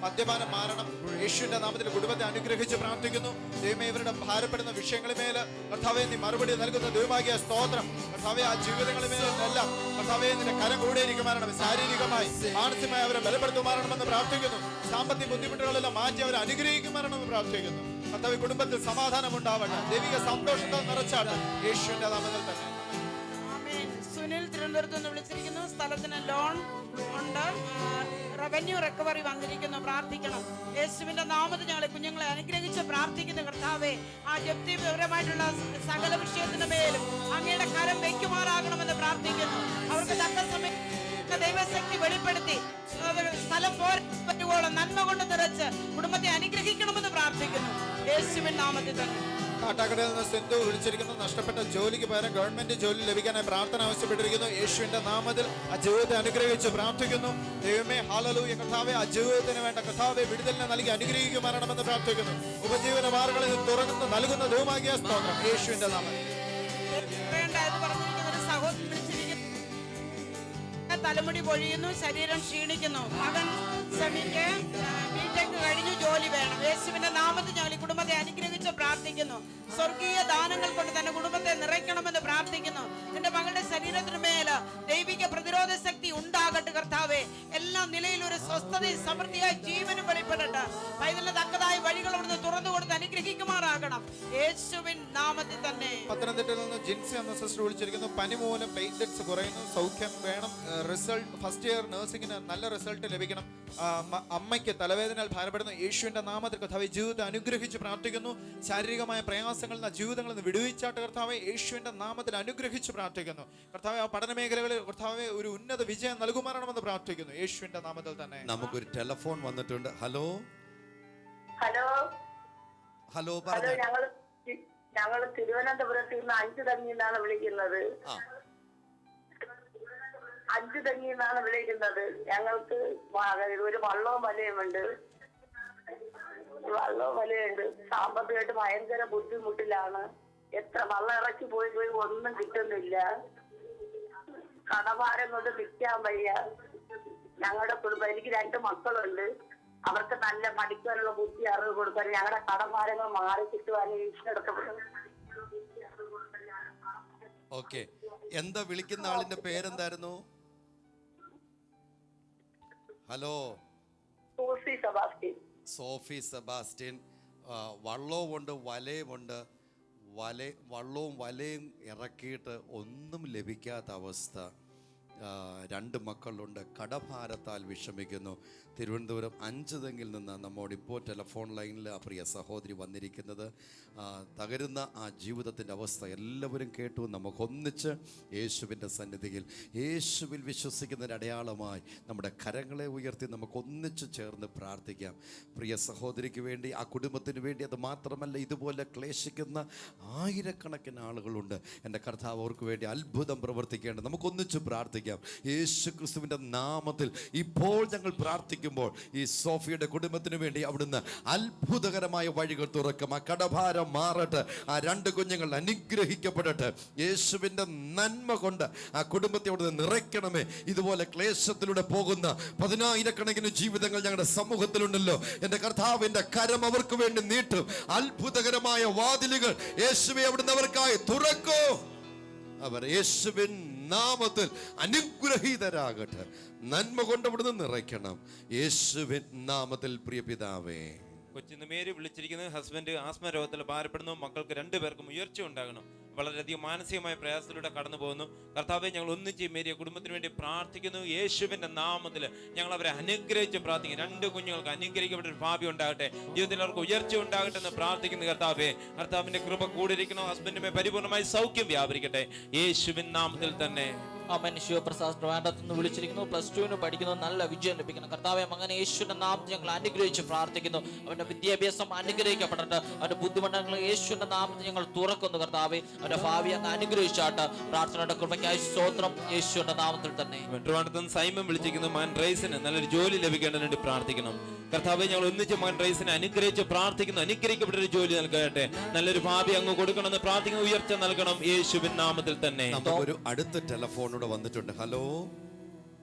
മദ്യപാനം മാറണം. യേശുവിന്റെ നാമത്തിൽ കുടുംബത്തെ അനുഗ്രഹിച്ച് പ്രാർത്ഥിക്കുന്നു. ദൈവമേ, ഇവരുടെ ഭാരപ്പെടുന്ന വിഷയങ്ങളിന്മേൽ കർത്താവേ നീ മറുപടി നൽകുന്ന ദൈവമാകിയ സ്തോത്രം. കർത്താവേ, ആ ജീവിതങ്ങളിന്മേലെല്ലാം കർത്താവേ നിന്റെ കരം കൂടെയിരിക്കുമാറണം. ശാരീരികമായി മാനസികമായി അവരെ ബലപ്പെടുത്തുമാറണമെന്ന് പ്രാർത്ഥിക്കുന്നു. സാമ്പത്തിക ബുദ്ധിമുട്ടുകളെല്ലാം മാറ്റി അവരെ അനുഗ്രഹിക്കുമാറണമെന്ന് പ്രാർത്ഥിക്കുന്നു. കർത്താവേ, കുടുംബത്തിൽ സമാധാനം ഉണ്ടാവട്ടെ, ദൈവിക സന്തോഷത്താൽ നിറച്ചാട്ടെ, യേശുവിന്റെ നാമത്തിൽ തന്നെ. ആമേൻ. സുനിൽ തിരുവനന്തപുരത്ത് നിന്ന് വിളിച്ചിരിക്കുന്നു. സ്ഥലത്തിന് ലോൺ ഉണ്ട്, റവന്യൂ റിക്കവറി വന്നിരിക്കുന്നു, പ്രാർത്ഥിക്കണം. യേശുവിന്റെ നാമത്തിൽ ഞങ്ങളെ കുഞ്ഞുങ്ങളെ അനുഗ്രഹിച്ച് പ്രാർത്ഥിക്കുന്നു. കർത്താവേ, ആ ജപ്തിപരമായിട്ടുള്ള സകല വിഷയത്തിന് മേലും അങ്ങയുടെ കരം വയ്ക്കുമാറാകണമെന്ന് പ്രാർത്ഥിക്കുന്നു. അവർക്ക് തക്ക സമയം ദൈവശക്തി വെളിപ്പെടുത്തി സ്ഥലം പോരുവോളം നന്മ കൊണ്ട് നിറച്ച് കുടുംബത്തെ അനുഗ്രഹിക്കണമെന്ന് പ്രാർത്ഥിക്കുന്നു, യേശുവിൻ നാമത്തിൽ തന്നെ. കാട്ടാക്കടയിൽ നിന്ന് സിന്ധു വിളിച്ചിരിക്കുന്നു. നഷ്ടപ്പെട്ട ജോലിക്ക് പകരം ഗവൺമെന്റ് ജോലി ലഭിക്കാനായി പ്രാർത്ഥന ആവശ്യപ്പെട്ടിരിക്കുന്നു. യേശുവിന്റെ നാമത്തിൽ ആ ജീവിതത്തെ അനുഗ്രഹിച്ച് പ്രാർത്ഥിക്കുന്നു. ദൈവമേ, ഹല്ലേലൂയ. കർത്താവേ, ആ ജീവിതത്തിന് വേണ്ട കർത്താവേ വിടുതലിനെ നൽകി അനുഗ്രഹിക്കുമാറണമെന്ന് പ്രാർത്ഥിക്കുന്നു. ഉപജീവന മാർഗങ്ങളിൽ തുറന്നു നൽകുന്ന ദൈവമാകിയ സ്തോത്രം, യേശുവിന്റെ നാമത്തിൽ. തലമുടി പൊഴിയുന്നു, ശരീരം ക്ഷീണിക്കുന്നു. മകൻ സെമിക്ക് ബിടെക് കഴിഞ്ഞു, ജോലി വേണം. യേശുവിന്റെ നാമത്തിൽ ഞങ്ങൾ ഈ കുടുംബത്തെ അനുഗ്രഹിച്ച് പ്രാർത്ഥിക്കുന്നു. സ്വർഗീയ ദാനങ്ങൾ കൊണ്ട് തന്നെ കുടുംബത്തെ നിറയ്ക്കണമെന്ന് പ്രാർത്ഥിക്കുന്നു. നിന്റെ മകളുടെ ശരീരത്തിന് മേല് ദൈവിക പ്രതിരോധ ശക്തി ഉണ്ടാകട്ടെ കർത്താവേ. എല്ലാ നിലയിലും ഒരു സ്വസ്ഥതയും സമൃദ്ധിയായി ജീവനും വെളിപ്പെടട്ടെ. പൈതലിന് തക്കതായ വഴികൾ അവിടുന്ന് തുറന്നു കൊടുത്ത് അനുഗ്രഹിക്കുമാറാകണം, യേശുവിൻ നാമത്തിൽ തന്നെ. പത്തനംതിട്ടയിൽ നിന്ന് ജിൻസി എന്ന സിസ്റ്റർ വിളിച്ചിരിക്കുന്നു. പനി മൂലം പ്ലേറ്റ്ലെറ്റ്സ് കുറയുന്നു, സൗഖ്യം വേണം. റിസൾട്ട് ഫസ്റ്റ് ഇയർ നഴ്സിംഗിന് നല്ല റിസൾട്ട് ലഭിക്കണം. അമ്മയ്ക്ക് തലവേദനയാൽ ഭാരപ്പെടുന്നു. യേശുവിന്റെ നാമത്തിൽ കർത്താവേ ജീവിതത്തെ അനുഗ്രഹിച്ച് പ്രാർത്ഥിക്കുന്നു. ശാരീരികമായ പ്രയാസങ്ങളിൽ നിന്ന് ജീവിതങ്ങളിൽ നിന്ന് വിടുവിച്ചാട്ട് കർത്താവെ യേശുവിന്റെ നാമത്തിൽ അനുഗ്രഹിച്ച് പ്രാർത്ഥിക്കുന്നു. കർത്താവെ, ആ പഠന മേഖലകളിൽ കർത്താവെ ഒരു ഉന്നത വിജയം നൽകുമാറണമെന്ന് പ്രാർത്ഥിക്കുന്നു, യേശുവിന്റെ നാമത്തിൽ തന്നെ. നമുക്കൊരു ടെലിഫോൺ വന്നിട്ടുണ്ട്. ഹലോ ഹലോ ഹലോ, ഹലോ, പറഞ്ഞു. ഞങ്ങൾ തിരുവനന്തപുരത്ത് നിന്ന് അഞ്ചു തങ്ങിന്നാണ് വിളിക്കുന്നത്. അഞ്ചു തങ്ങിന്നാണ് വിളിക്കുന്നത്. ഞങ്ങൾക്ക് ഒരു വള്ളവും വലയുമുണ്ട്. വള്ളവും വലയുണ്ട്. സാമ്പത്തികമായിട്ട് ഭയങ്കര ബുദ്ധിമുട്ടിലാണ്. എത്ര വള്ളം ഇറക്കി പോയി ഒന്നും കിട്ടുന്നില്ല. കടഭാരം കൊണ്ട് നിൽക്കാൻ വയ്യ. ഞങ്ങളുടെ കുടുംബം, എനിക്ക് 2 മക്കളുണ്ട്. അവർക്ക് നല്ല പഠിക്കാനുള്ള ബുദ്ധി അറിവ് കൊടുക്കാൻ ഞങ്ങളുടെ കടഭാരങ്ങൾ മാറി കിട്ടുവാൻ ഈശ്വരപ്പെടും. ഓക്കെ, എന്താ വിളിക്കുന്ന ആളിന്റെ പേരെന്തായിരുന്നു? Hello, Sophie Sebastian. Sophie Sebastian. വള്ളവും ഉണ്ട്, വലയുമുണ്ട്. വള്ളവും വലയും ഇറക്കിയിട്ട് ഒന്നും ലഭിക്കാത്ത അവസ്ഥ. 2 മക്കളുണ്ട്, കടഭാരത്താൽ വിഷമിക്കുന്നു. തിരുവനന്തപുരം 5 തെങ്ങിൽ നിന്ന് നമ്മോട് ഇപ്പോൾ ടെലിഫോൺ ലൈനിൽ ആ പ്രിയ സഹോദരി വന്നിരിക്കുന്നത്. തകരുന്ന ആ ജീവിതത്തിൻ്റെ അവസ്ഥ എല്ലാവരും കേട്ടു. നമുക്കൊന്നിച്ച് യേശുവിൻ്റെ സന്നിധിയിൽ, യേശുവിൽ വിശ്വസിക്കുന്നതിന് അടയാളമായി നമ്മുടെ കരങ്ങളെ ഉയർത്തി നമുക്കൊന്നിച്ച് ചേർന്ന് പ്രാർത്ഥിക്കാം. പ്രിയ സഹോദരിക്ക് വേണ്ടി, ആ കുടുംബത്തിന് വേണ്ടി. അത് മാത്രമല്ല, ഇതുപോലെ ക്ലേശിക്കുന്ന ആയിരക്കണക്കിന് ആളുകളുണ്ട്. എൻ്റെ കർത്താവ് അവർക്ക് വേണ്ടി അത്ഭുതം പ്രവർത്തിക്കേണ്ടത്. നമുക്കൊന്നിച്ച് പ്രാർത്ഥിക്കാം. യേശു ക്രിസ്തുവിൻ്റെ നാമത്തിൽ ഇപ്പോൾ ഞങ്ങൾ പ്രാർത്ഥിക്കുമ്പോൾ ഈ സോഫിയുടെ കുടുംബത്തിന് വേണ്ടി അവിടുന്ന് അത്ഭുതകരമായ വഴികൾ തുറക്കും. ആ കടഭാരം മാറട്ടെ. ആ 2 കുഞ്ഞുങ്ങൾ അനുഗ്രഹിക്കപ്പെടട്ടെ. യേശുവിൻ്റെ നന്മ കൊണ്ട് ആ കുടുംബത്തെ അവിടുന്ന് നിറയ്ക്കണമേ. ഇതുപോലെ ക്ലേശത്തിലൂടെ പോകുന്ന 10,000കണക്കിന് ജീവിതങ്ങൾ ഞങ്ങളുടെ സമൂഹത്തിലുണ്ടല്ലോ. എൻ്റെ കർത്താവിൻ്റെ കരം അവർക്ക് വേണ്ടി നീട്ടും. അത്ഭുതകരമായ വാതിലുകൾ യേശുവേ അവിടുന്ന് അവർക്കായി തുറക്കൂ. അവർ യേശുവിൻ നാമത്തിൽ അനുഗ്രഹീതരാകട്ടെ. നന്മ കൊണ്ട് അവിടുന്ന് നിറയ്ക്കണം, യേശുവിൻ നാമത്തിൽ. പ്രിയ പിതാവേ, കൊച്ചിന്ന് മേരി വിളിച്ചിരിക്കുന്നത് ഹസ്ബൻഡ് ആസ്മ രോഗത്തിൽ ഭാരപ്പെടുന്നു. മക്കൾക്ക് 2 പേർക്കും ഉയർച്ച ഉണ്ടാകണം. വളരെയധികം മാനസികമായ പ്രയാസത്തിലൂടെ കടന്നു പോകുന്നു. കർത്താവെ, ഞങ്ങൾ ഒന്നിച്ച് മേരിയ കുടുംബത്തിന് വേണ്ടി പ്രാർത്ഥിക്കുന്നു. യേശുവിന്റെ നാമത്തിൽ ഞങ്ങൾ അവരെ അനുഗ്രഹിച്ച് പ്രാർത്ഥിക്കുന്നു. 2 കുഞ്ഞുങ്ങൾക്ക് അനുഗ്രഹിക്കപ്പെട്ട ഒരു ഭാവി ഉണ്ടാകട്ടെ, ജീവിതത്തിൽ അവർക്ക് ഉയർച്ച ഉണ്ടാകട്ടെ എന്ന് പ്രാർത്ഥിക്കുന്നു. കർത്താവെ, കർത്താവിന്റെ കൃപ കൂടിയിരിക്കണം. ഹസ്ബൻഡിനെ പരിപൂർണമായി സൗഖ്യം വ്യാപരിക്കട്ടെ യേശുവിൻ നാമത്തിൽ തന്നെ. അവൻ ശിവപ്രസാദ് ട്രിവാൻഡ്രത്ത് നിന്ന് വിളിച്ചിരിക്കുന്നു. +2 പഠിക്കുന്നു, നല്ല വിജയം ലഭിക്കണം. കർത്താവെ, മകനെ യേശുവിന്റെ നാമത്തിൽ ഞങ്ങൾ അനുഗ്രഹിച്ച് പ്രാർത്ഥിക്കുന്നു. അവന്റെ വിദ്യാഭ്യാസം അനുഗ്രഹിക്കപ്പെടട്ടെ. അവന്റെ ബുദ്ധിമുട്ടുകൾ യേശുവിന്റെ നാമത്തിൽ ഞങ്ങൾ തുറക്കുന്നു. കർത്താവെ, അവന്റെ ഭാവി അങ്ങ് അനുഗ്രഹിച്ചാട്ട്. പ്രാർത്ഥനയുടെ കൃപയ്ക്കായി സ്തോത്രം യേശുവിന്റെ നാമത്തിൽ തന്നെ. ട്രിവാൻഡ്രത്ത് നിന്ന് സൈമൻ വിളിച്ചിരിക്കുന്നു. മകൻ റൈസിന് നല്ലൊരു ജോലി ലഭിക്കേണ്ടതിന് വേണ്ടി പ്രാർത്ഥിക്കണം. കർത്താവെ, ഞങ്ങൾ ഒന്നിച്ച് മകൻ റൈസിനെ അനുഗ്രഹിച്ച് പ്രാർത്ഥിക്കുന്നു. അനുഗ്രഹിക്കപ്പെട്ട ഒരു ജോലി നൽകട്ടെ, നല്ലൊരു ഭാവി അങ്ങ് കൊടുക്കണമെന്ന് പ്രാർത്ഥിക്കുന്നു. ഉയർച്ച നൽകണം യേശുവിൻ നാമത്തിൽ തന്നെ. നമുക്കൊരു അടുത്ത ടെലിഫോൺ വന്നിട്ടുണ്ട്. Hello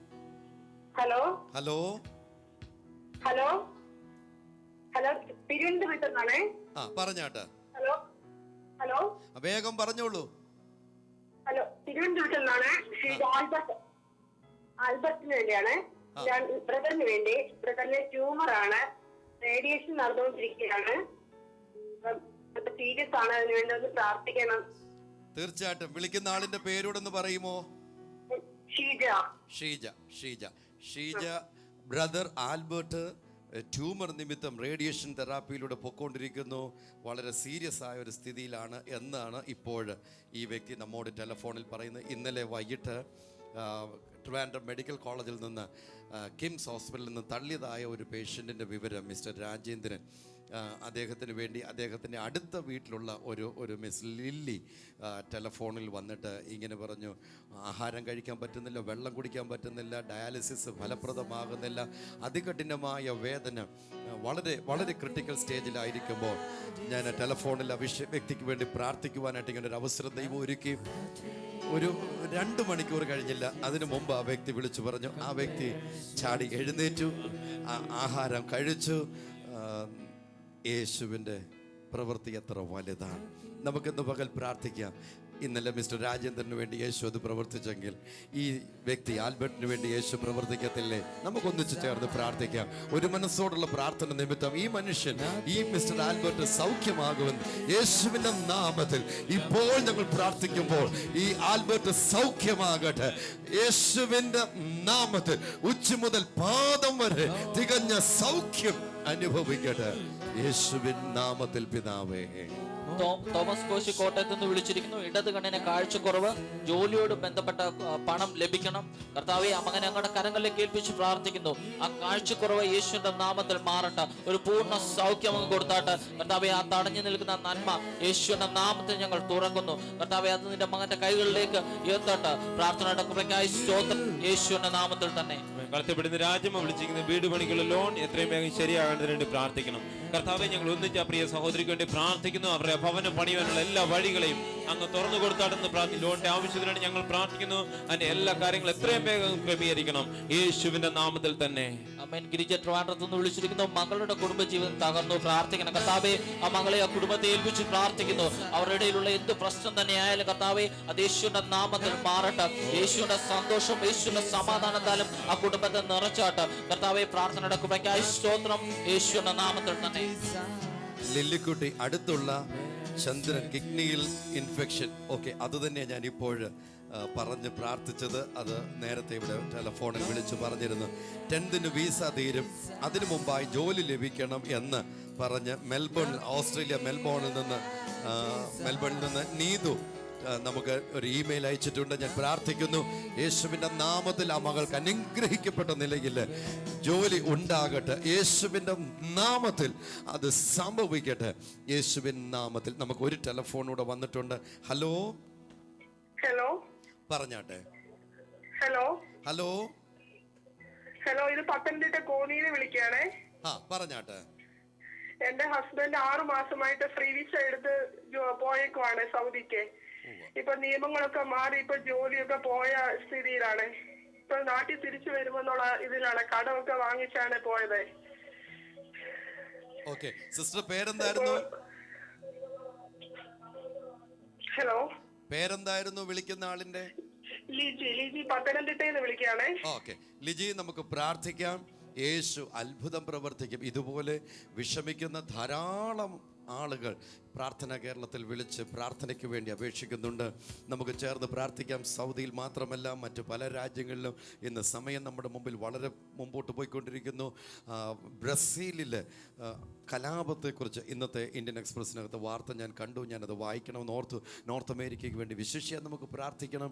hello hello hello hello തിരുവനന്തപുരത്ത് നിന്നാണേ. പറഞ്ഞാട്ടെ. ഹലോ ഹലോ വേഗം പറഞ്ഞോളൂ. ഹലോ, തിരുവനന്തപുരത്ത് നിന്നാണ്. ആൽബർട്ടിന് വേണ്ടിയാണ്, ബ്രദറിന് വേണ്ടി. ബ്രദറിന് ട്യൂമറാണ്, റേഡിയേഷൻ നടന്നുകൊണ്ടിരിക്കുകയാണ്, സീരിയസ് ആണ്. അതിന് വേണ്ടി ഒന്ന് പ്രാർത്ഥിക്കണം. തീർച്ചയായിട്ടും. വിളിക്കുന്ന ആളിന്റെ പേരൂടൊന്ന് പറയുമോ? ഷീജ. ബ്രദർ ആൽബർട്ട് ട്യൂമർ നിമിത്തം റേഡിയേഷൻ തെറാപ്പിയിലൂടെ പൊയ്ക്കൊണ്ടിരിക്കുന്നു. വളരെ സീരിയസ് ആയ ഒരു സ്ഥിതിയിലാണ് എന്നാണ് ഇപ്പോൾ ഈ വ്യക്തി നമ്മോട് ടെലിഫോണിൽ പറയുന്നത്. ഇന്നലെ വൈകിട്ട് ട്രിവാൻഡ്രം മെഡിക്കൽ കോളേജിൽ നിന്ന് കിംസ് ഹോസ്പിറ്റലിൽ നിന്ന് തള്ളിയതായ ഒരു പേഷ്യൻറ്റിൻ്റെ വിവരം മിസ്റ്റർ രാജേന്ദ്രൻ അദ്ദേഹത്തിന് വേണ്ടി അദ്ദേഹത്തിൻ്റെ അടുത്ത വീട്ടിലുള്ള ഒരു മിസ് ലില്ലി ടെലിഫോണിൽ വന്നിട്ട് ഇങ്ങനെ പറഞ്ഞു, ആഹാരം കഴിക്കാൻ പറ്റുന്നില്ല, വെള്ളം കുടിക്കാൻ പറ്റുന്നില്ല, ഡയാലിസിസ് ഫലപ്രദമാകുന്നില്ല, അതികഠിനമായ വേദന, വളരെ വളരെ ക്രിട്ടിക്കൽ സ്റ്റേജിലായിരിക്കുമ്പോൾ ഞാൻ ടെലിഫോണിൽ ആ വ്യക്തിക്ക് വേണ്ടി പ്രാർത്ഥിക്കുവാനായിട്ട് ഇങ്ങനെ ഒരു അവസരം ദൈവം ഒരുക്കി. ഒരു 2 മണിക്കൂർ കഴിഞ്ഞില്ല, അതിനു മുമ്പ് ആ വ്യക്തി വിളിച്ചു പറഞ്ഞു. ആ വ്യക്തി ചാടി എഴുന്നേറ്റു, ആഹാരം കഴിച്ചു. യേശുവിൻ്റെ പ്രവൃത്തി എത്ര വലുതാണ്. നമുക്കിന്ന് പകൽ പ്രാർത്ഥിക്കാം. ഇന്നലെ മിസ്റ്റർ രാജേന്ദ്രന് വേണ്ടി യേശു അത് പ്രവർത്തിച്ചെങ്കിൽ ഈ വ്യക്തി ആൽബർട്ടിന് വേണ്ടി യേശു പ്രവർത്തിക്കത്തില്ലേ? നമുക്കൊന്നിച്ച് ചേർന്ന് പ്രാർത്ഥിക്കാം. ഒരു മനസ്സോടുള്ള പ്രാർത്ഥന നിമിത്തം ഈ മനുഷ്യൻ, ഈ മിസ്റ്റർ ആൽബർട്ട് സൗഖ്യമാകുമെന്ന് യേശുവിന്റെ നാമത്തിൽ ഇപ്പോൾ ഞങ്ങൾ പ്രാർത്ഥിക്കുമ്പോൾ ഈ ആൽബർട്ട് സൗഖ്യമാകട്ടെ യേശുവിന്റെ നാമത്തിൽ. ഉച്ച മുതൽ പാദം വരെ തികഞ്ഞ സൗഖ്യം അനുഭവിക്കട്ടെ യേശുവിൻ നാമത്തിൽ പിതാവേ. തോമസ് കോശി കോട്ടയത്ത് നിന്ന് വിളിച്ചിരിക്കുന്നു. ഇടത് കണ്ണിന് കാഴ്ചക്കുറവ്, ജോലിയോട് ബന്ധപ്പെട്ട പണം ലഭിക്കണം. കർത്താവെ, ആ മകനെ അങ്ങയുടെ കരങ്ങളിലേക്ക് ഏൽപ്പിച്ച് പ്രാർത്ഥിക്കുന്നു. ആ കാഴ്ചക്കുറവ് യേശുവിന്റെ നാമത്തിൽ മാറട്ടെ. ഒരു പൂർണ്ണ സൗഖ്യം അങ്ങ് കൊടുത്താട്ട്. കർത്താവെ, ആ തടഞ്ഞു നിൽക്കുന്ന നന്മ യേശുവിന്റെ നാമത്തിൽ ഞങ്ങൾ തുറക്കുന്നു. കർത്താവെ, അത് നിന്റെ മകന്റെ കൈകളിലേക്ക് എത്തട്ടെ. പ്രാർത്ഥനയുടെ കൃപയ്ക്കായി സ്തോത്രം യേശുവിന്റെ നാമത്തിൽ തന്നെ. കളത്തിപ്പെടുന്ന രാജ്യമ വിളിച്ചിരിക്കുന്ന വീട് പണിക്കുള്ള ലോൺ എത്രയും വേഗം ശരിയാകേണ്ടതിന് വേണ്ടി പ്രാർത്ഥിക്കണം. കർത്താവെ, ഞങ്ങൾ ഒന്നിച്ച് പ്രിയ സഹോദരിക്ക് വേണ്ടി പ്രാർത്ഥിക്കുന്നു. അവരുടെ ഭവനം പണിയാനുള്ള എല്ലാ വഴികളെയും അങ്ങ് തുറന്നു കൊടുത്താട്ടെന്ന് പ്രാർത്ഥിക്കും. ലോണിന്റെ ആവശ്യത്തിനാണ് ഞങ്ങൾ പ്രാർത്ഥിക്കുന്നു. അതിന്റെ എല്ലാ കാര്യങ്ങളും എത്രയും വേഗം ക്രമീകരിക്കണം യേശുവിന്റെ നാമത്തിൽ തന്നെ. അമ്മൻ ഗിരിജ ട്രിവാൻഡ്രത്ത് നിന്ന് വിളിച്ചിരിക്കുന്നു. മകളുടെ കുടുംബജീവിതം തകർന്നു, പ്രാർത്ഥിക്കണം. കർത്താവെ, ആ മകളെ ആ കുടുംബത്തെ ഏൽപ്പിച്ച് പ്രാർത്ഥിക്കുന്നു. അവരുടെ ഇടയിലുള്ള എന്ത് പ്രശ്നം തന്നെയായാലും കർത്താവെ, അത് യേശുവിന്റെ നാമത്തിൽ മാറട്ടെ. യേശുവിന്റെ സന്തോഷം, യേശുവിന്റെ സമാധാനത്താലും ആ കുടുംബത്തെ നിറച്ചാട്ട്. കർത്താവെ, പ്രാർത്ഥനയുടെ കൃപയ്ക്കായി സ്തോത്രം യേശുവിന്റെ നാമത്തിൽ തന്നെ. ലില്ലിക്കുട്ടി അടുത്തുള്ള ചന്ദ്രൻ കിഡ്നിയിൽ ഇൻഫെക്ഷൻ. ഓക്കെ, അത് തന്നെയാണ് ഞാൻ ഇപ്പോൾ പറഞ്ഞ് പ്രാർത്ഥിച്ചത്. അത് നേരത്തെ ഇവിടെ ടെലിഫോണിൽ വിളിച്ചു പറഞ്ഞിരുന്നു. 10th വിസ തീരും, അതിനു മുമ്പായി ജോലി ലഭിക്കണം എന്ന് പറഞ്ഞ് ഓസ്ട്രേലിയ മെൽബോണിൽ നിന്ന് നീതു നമുക്ക് ഒരു ഇമെയിൽ അയച്ചിട്ടുണ്ട്. ഞാൻ പ്രാർത്ഥിക്കുന്നു യേശുവിൻ്റെ നാമത്തിൽ ആ മകൾക്ക് അനുഗ്രഹിക്കപ്പെട്ട നിലയിൽ ജോലി ഉണ്ടാകട്ടെ. യേശുവിൻ്റെ നാമത്തിൽ അത് സംഭവിക്കട്ടെ. യേശുവിൻ നാമത്തിൽ. നമുക്ക് ഒരു ടെലിഫോണൂടെ വന്നിട്ടുണ്ട്. ഹലോ ഹലോ പറഞ്ഞാട്ടെ. ഹലോ ഹലോ ഹലോ ഇത് പത്തനംതിട്ട കോന്നിന്ന് വിളിക്കുകയാണേ. പറഞ്ഞാട്ടെ. എന്റെ ഹസ്ബൻഡ് 6 മാസമായിട്ട് ഫ്രീ വിസ എടുത്ത് പോയേക്കുവാണ് സൗദിക്ക്. ഇപ്പൊ നിയമങ്ങളൊക്കെ മാറി ഇപ്പൊ ജോലിയൊക്കെ പോയ സ്ഥിതിയിലാണ്. ഇപ്പൊ നാട്ടിൽ തിരിച്ചു വരുമെന്നുള്ള ഇതിലാണ്. കടമൊക്കെ വാങ്ങിച്ചാണ് പോയത്. ഓക്കെ, സിസ്റ്റർ പേരെന്തായിരുന്നു? ഹലോ, പേരെന്തായിരുന്നു വിളിക്കുന്ന ആളിന്റെ? ലിജി പത്തനംതിട്ടയിൽ വിളിക്കുകയാണേ. ഓക്കെ ലിജി, നമുക്ക് പ്രാർത്ഥിക്കാം. യേശു അത്ഭുതം പ്രവർത്തിക്കും. ഇതുപോലെ വിഷമിക്കുന്ന ധാരാളം ആളുകൾ പ്രാർത്ഥന കേരളത്തിൽ വിളിച്ച് പ്രാർത്ഥനയ്ക്ക് വേണ്ടി അപേക്ഷിക്കുന്നുണ്ട്. നമുക്ക് ചേർന്ന് പ്രാർത്ഥിക്കാം. സൗദിയിൽ മാത്രമല്ല, മറ്റു പല രാജ്യങ്ങളിലും ഇന്ന് സമയം നമ്മുടെ മുമ്പിൽ വളരെ മുമ്പോട്ട് പോയിക്കൊണ്ടിരിക്കുന്നു. ബ്രസീലിൽ കലാപത്തെക്കുറിച്ച് ഇന്നത്തെ ഇന്ത്യൻ എക്സ്പ്രസിനകത്ത് വാർത്ത ഞാൻ കണ്ടു. ഞാനത് വായിക്കണമെന്ന് ഓർത്തു. നോർത്ത് അമേരിക്കയ്ക്ക് വേണ്ടി വിശേഷിച്ച് നമുക്ക് പ്രാർത്ഥിക്കണം.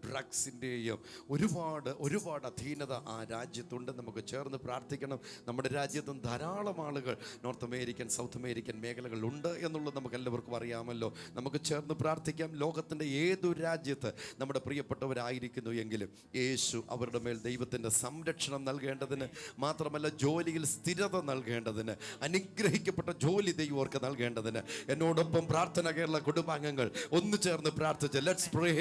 ഡ്രഗ്സിൻ്റെയും ഒരുപാട് അധീനത ആ രാജ്യത്തുണ്ട്. നമുക്ക് ചേർന്ന് പ്രാർത്ഥിക്കണം. നമ്മുടെ രാജ്യത്തും ധാരാളം ആളുകൾ നോർത്ത് അമേരിക്കൻ, സൗത്ത് അമേരിക്കൻ മേഖലകളുണ്ട് എന്നുള്ളത് നമുക്ക് എല്ലാവർക്കും അറിയാമല്ലോ. നമുക്ക് ചേർന്ന് പ്രാർത്ഥിക്കാം. ലോകത്തിൻ്റെ ഏതു രാജ്യത്ത് നമ്മുടെ പ്രിയപ്പെട്ടവരായിരിക്കുന്നു എങ്കിലും യേശു അവരുടെ മേൽ ദൈവത്തിൻ്റെ സംരക്ഷണം നൽകേണ്ടതിന്, മാത്രമല്ല ജോലിയിൽ സ്ഥിരത നൽകേണ്ടതിന്, അനുഗ്രഹിക്കപ്പെട്ട ജോലി ദൈവം അവർക്ക് നൽകേണ്ടതിന് എന്നോടൊപ്പം പ്രാർത്ഥന കേരള കുടുംബാംഗങ്ങൾ ഒന്ന് ചേർന്ന് പ്രാർത്ഥിച്ച് ലെറ്റ്സ് പ്രേ.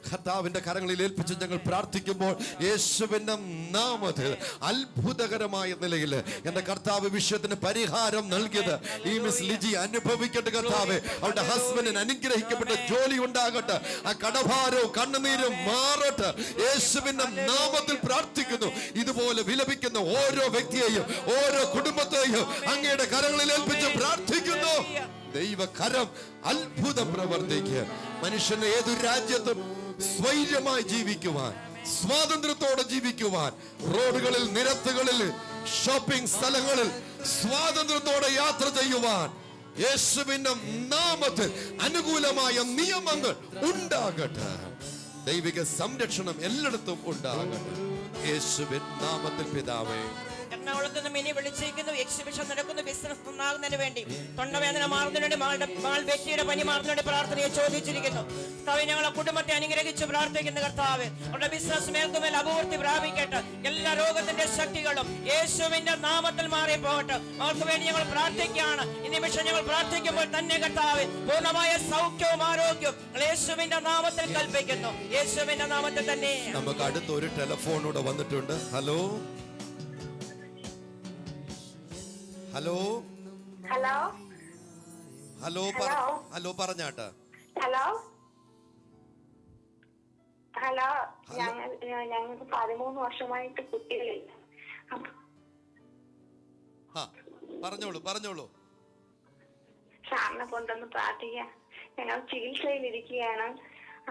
കർത്താവിൻ്റെ കരങ്ങളിൽ ഏൽപ്പിച്ച് ഞങ്ങൾ പ്രാർത്ഥിക്കുമ്പോൾ യേശുവിൻ്റെ നാമത്തിൽ അത്ഭുതകരമായ നിലയിൽ എൻ്റെ കർത്താവ് വിഷയത്തിന് പരിഹാരം നൽകിയത് ഈ മിസ് ലിജി അനുഭവിക്കട്ടെ. കർത്താവേ, അവരുടെ ഹസ്ബൻഡിന് അനുഗ്രഹിക്കപ്പെട്ട ജോലി ഉണ്ടാകട്ടെ. ആ കടഭാരവും കണ്ണുനീരും മാറട്ടെ. യേശുവിന്റെ നാമത്തിൽ പ്രാർത്ഥിക്കുന്നു. ഇതുപോലെ വിലപിക്കുന്ന ഓരോ വ്യക്തിയെയും ഓരോ കുടുംബത്തെയും അങ്ങയുടെ കരങ്ങളിൽ ഏൽപ്പിച്ച് പ്രാർത്ഥിക്കുന്നു. ദൈവകരം അത്ഭുതം പ്രവർത്തിക്കുക. മനുഷ്യന് ഏതു രാജ്യത്തും സ്വൈര്യമായി ജീവിക്കുവാൻ, സ്വാതന്ത്ര്യത്തോടെ ജീവിക്കുവാൻ, റോഡുകളിൽ, നിരത്തുകളിൽ, ഷോപ്പിംഗ് സ്ഥലങ്ങളിൽ സ്വാതന്ത്ര്യത്തോടെ യാത്ര ചെയ്യുവാൻ യേശുവിന്റെ നാമത്തിൽ അനുകൂലമായ നിയമങ്ങൾ ഉണ്ടാകട്ടെ. ദൈവിക സംരക്ഷണം എല്ലായിടത്തും ഉണ്ടാകട്ടെ. യേശുവിൻ നാമത്തിൽ പിതാവേ. എറണാകുളത്ത് നിന്ന് മിനി വിളിച്ചിരിക്കുന്നു. എക്സിബിഷൻ നടക്കുന്നു. ബിസിനസ് നന്നാകുന്നതിന് വേണ്ടി, തൊണ്ടവേദന മാറുന്നതിന് വേണ്ടി, വ്യക്തിയുടെ പനി മാറുന്നതിന് പ്രാർത്ഥനയെ ചോദിച്ചിരിക്കുന്നു. കർത്താവേ, ഞങ്ങളെ കുടുംബത്തെ അനുഗ്രഹിച്ച് പ്രാർത്ഥിക്കുന്ന കർത്താവ് അവരുടെ ബിസിനസ് മേൽക്കുമേൽ അഭിവൃദ്ധി പ്രാപിക്കട്ടെ. എല്ലാ രോഗത്തിന്റെ ശക്തികളും യേശുവിന്റെ നാമത്തിൽ മാറി പോകട്ടെ. അവർക്ക് വേണ്ടി ഞങ്ങൾ പ്രാർത്ഥിക്കുകയാണ്. ഈ നിമിഷം ഞങ്ങൾ പ്രാർത്ഥിക്കുമ്പോൾ തന്നെ കർത്താവ് പൂർണ്ണമായ സൗഖ്യവും ആരോഗ്യവും യേശുവിന്റെ നാമത്തിൽ കൽപ്പിക്കുന്നു. യേശുവിന്റെ നാമത്തിൽ തന്നെ. നമുക്ക് അടുത്തൊരു ടെലിഫോണൂടെ വന്നിട്ടുണ്ട്. Hello hello hello hello hello പറഞ്ഞാട്ടെ. ഹലോ ഹലോ ഞങ്ങൾക്ക് 13 വർഷമായിട്ട് കുട്ടികളില്ല. പറഞ്ഞോളൂ. സാറിനെ കൊണ്ടൊന്ന് പ്രാർത്ഥിക്കാം. ഞങ്ങൾ ചികിത്സയിലിരിക്കുകയാണ്.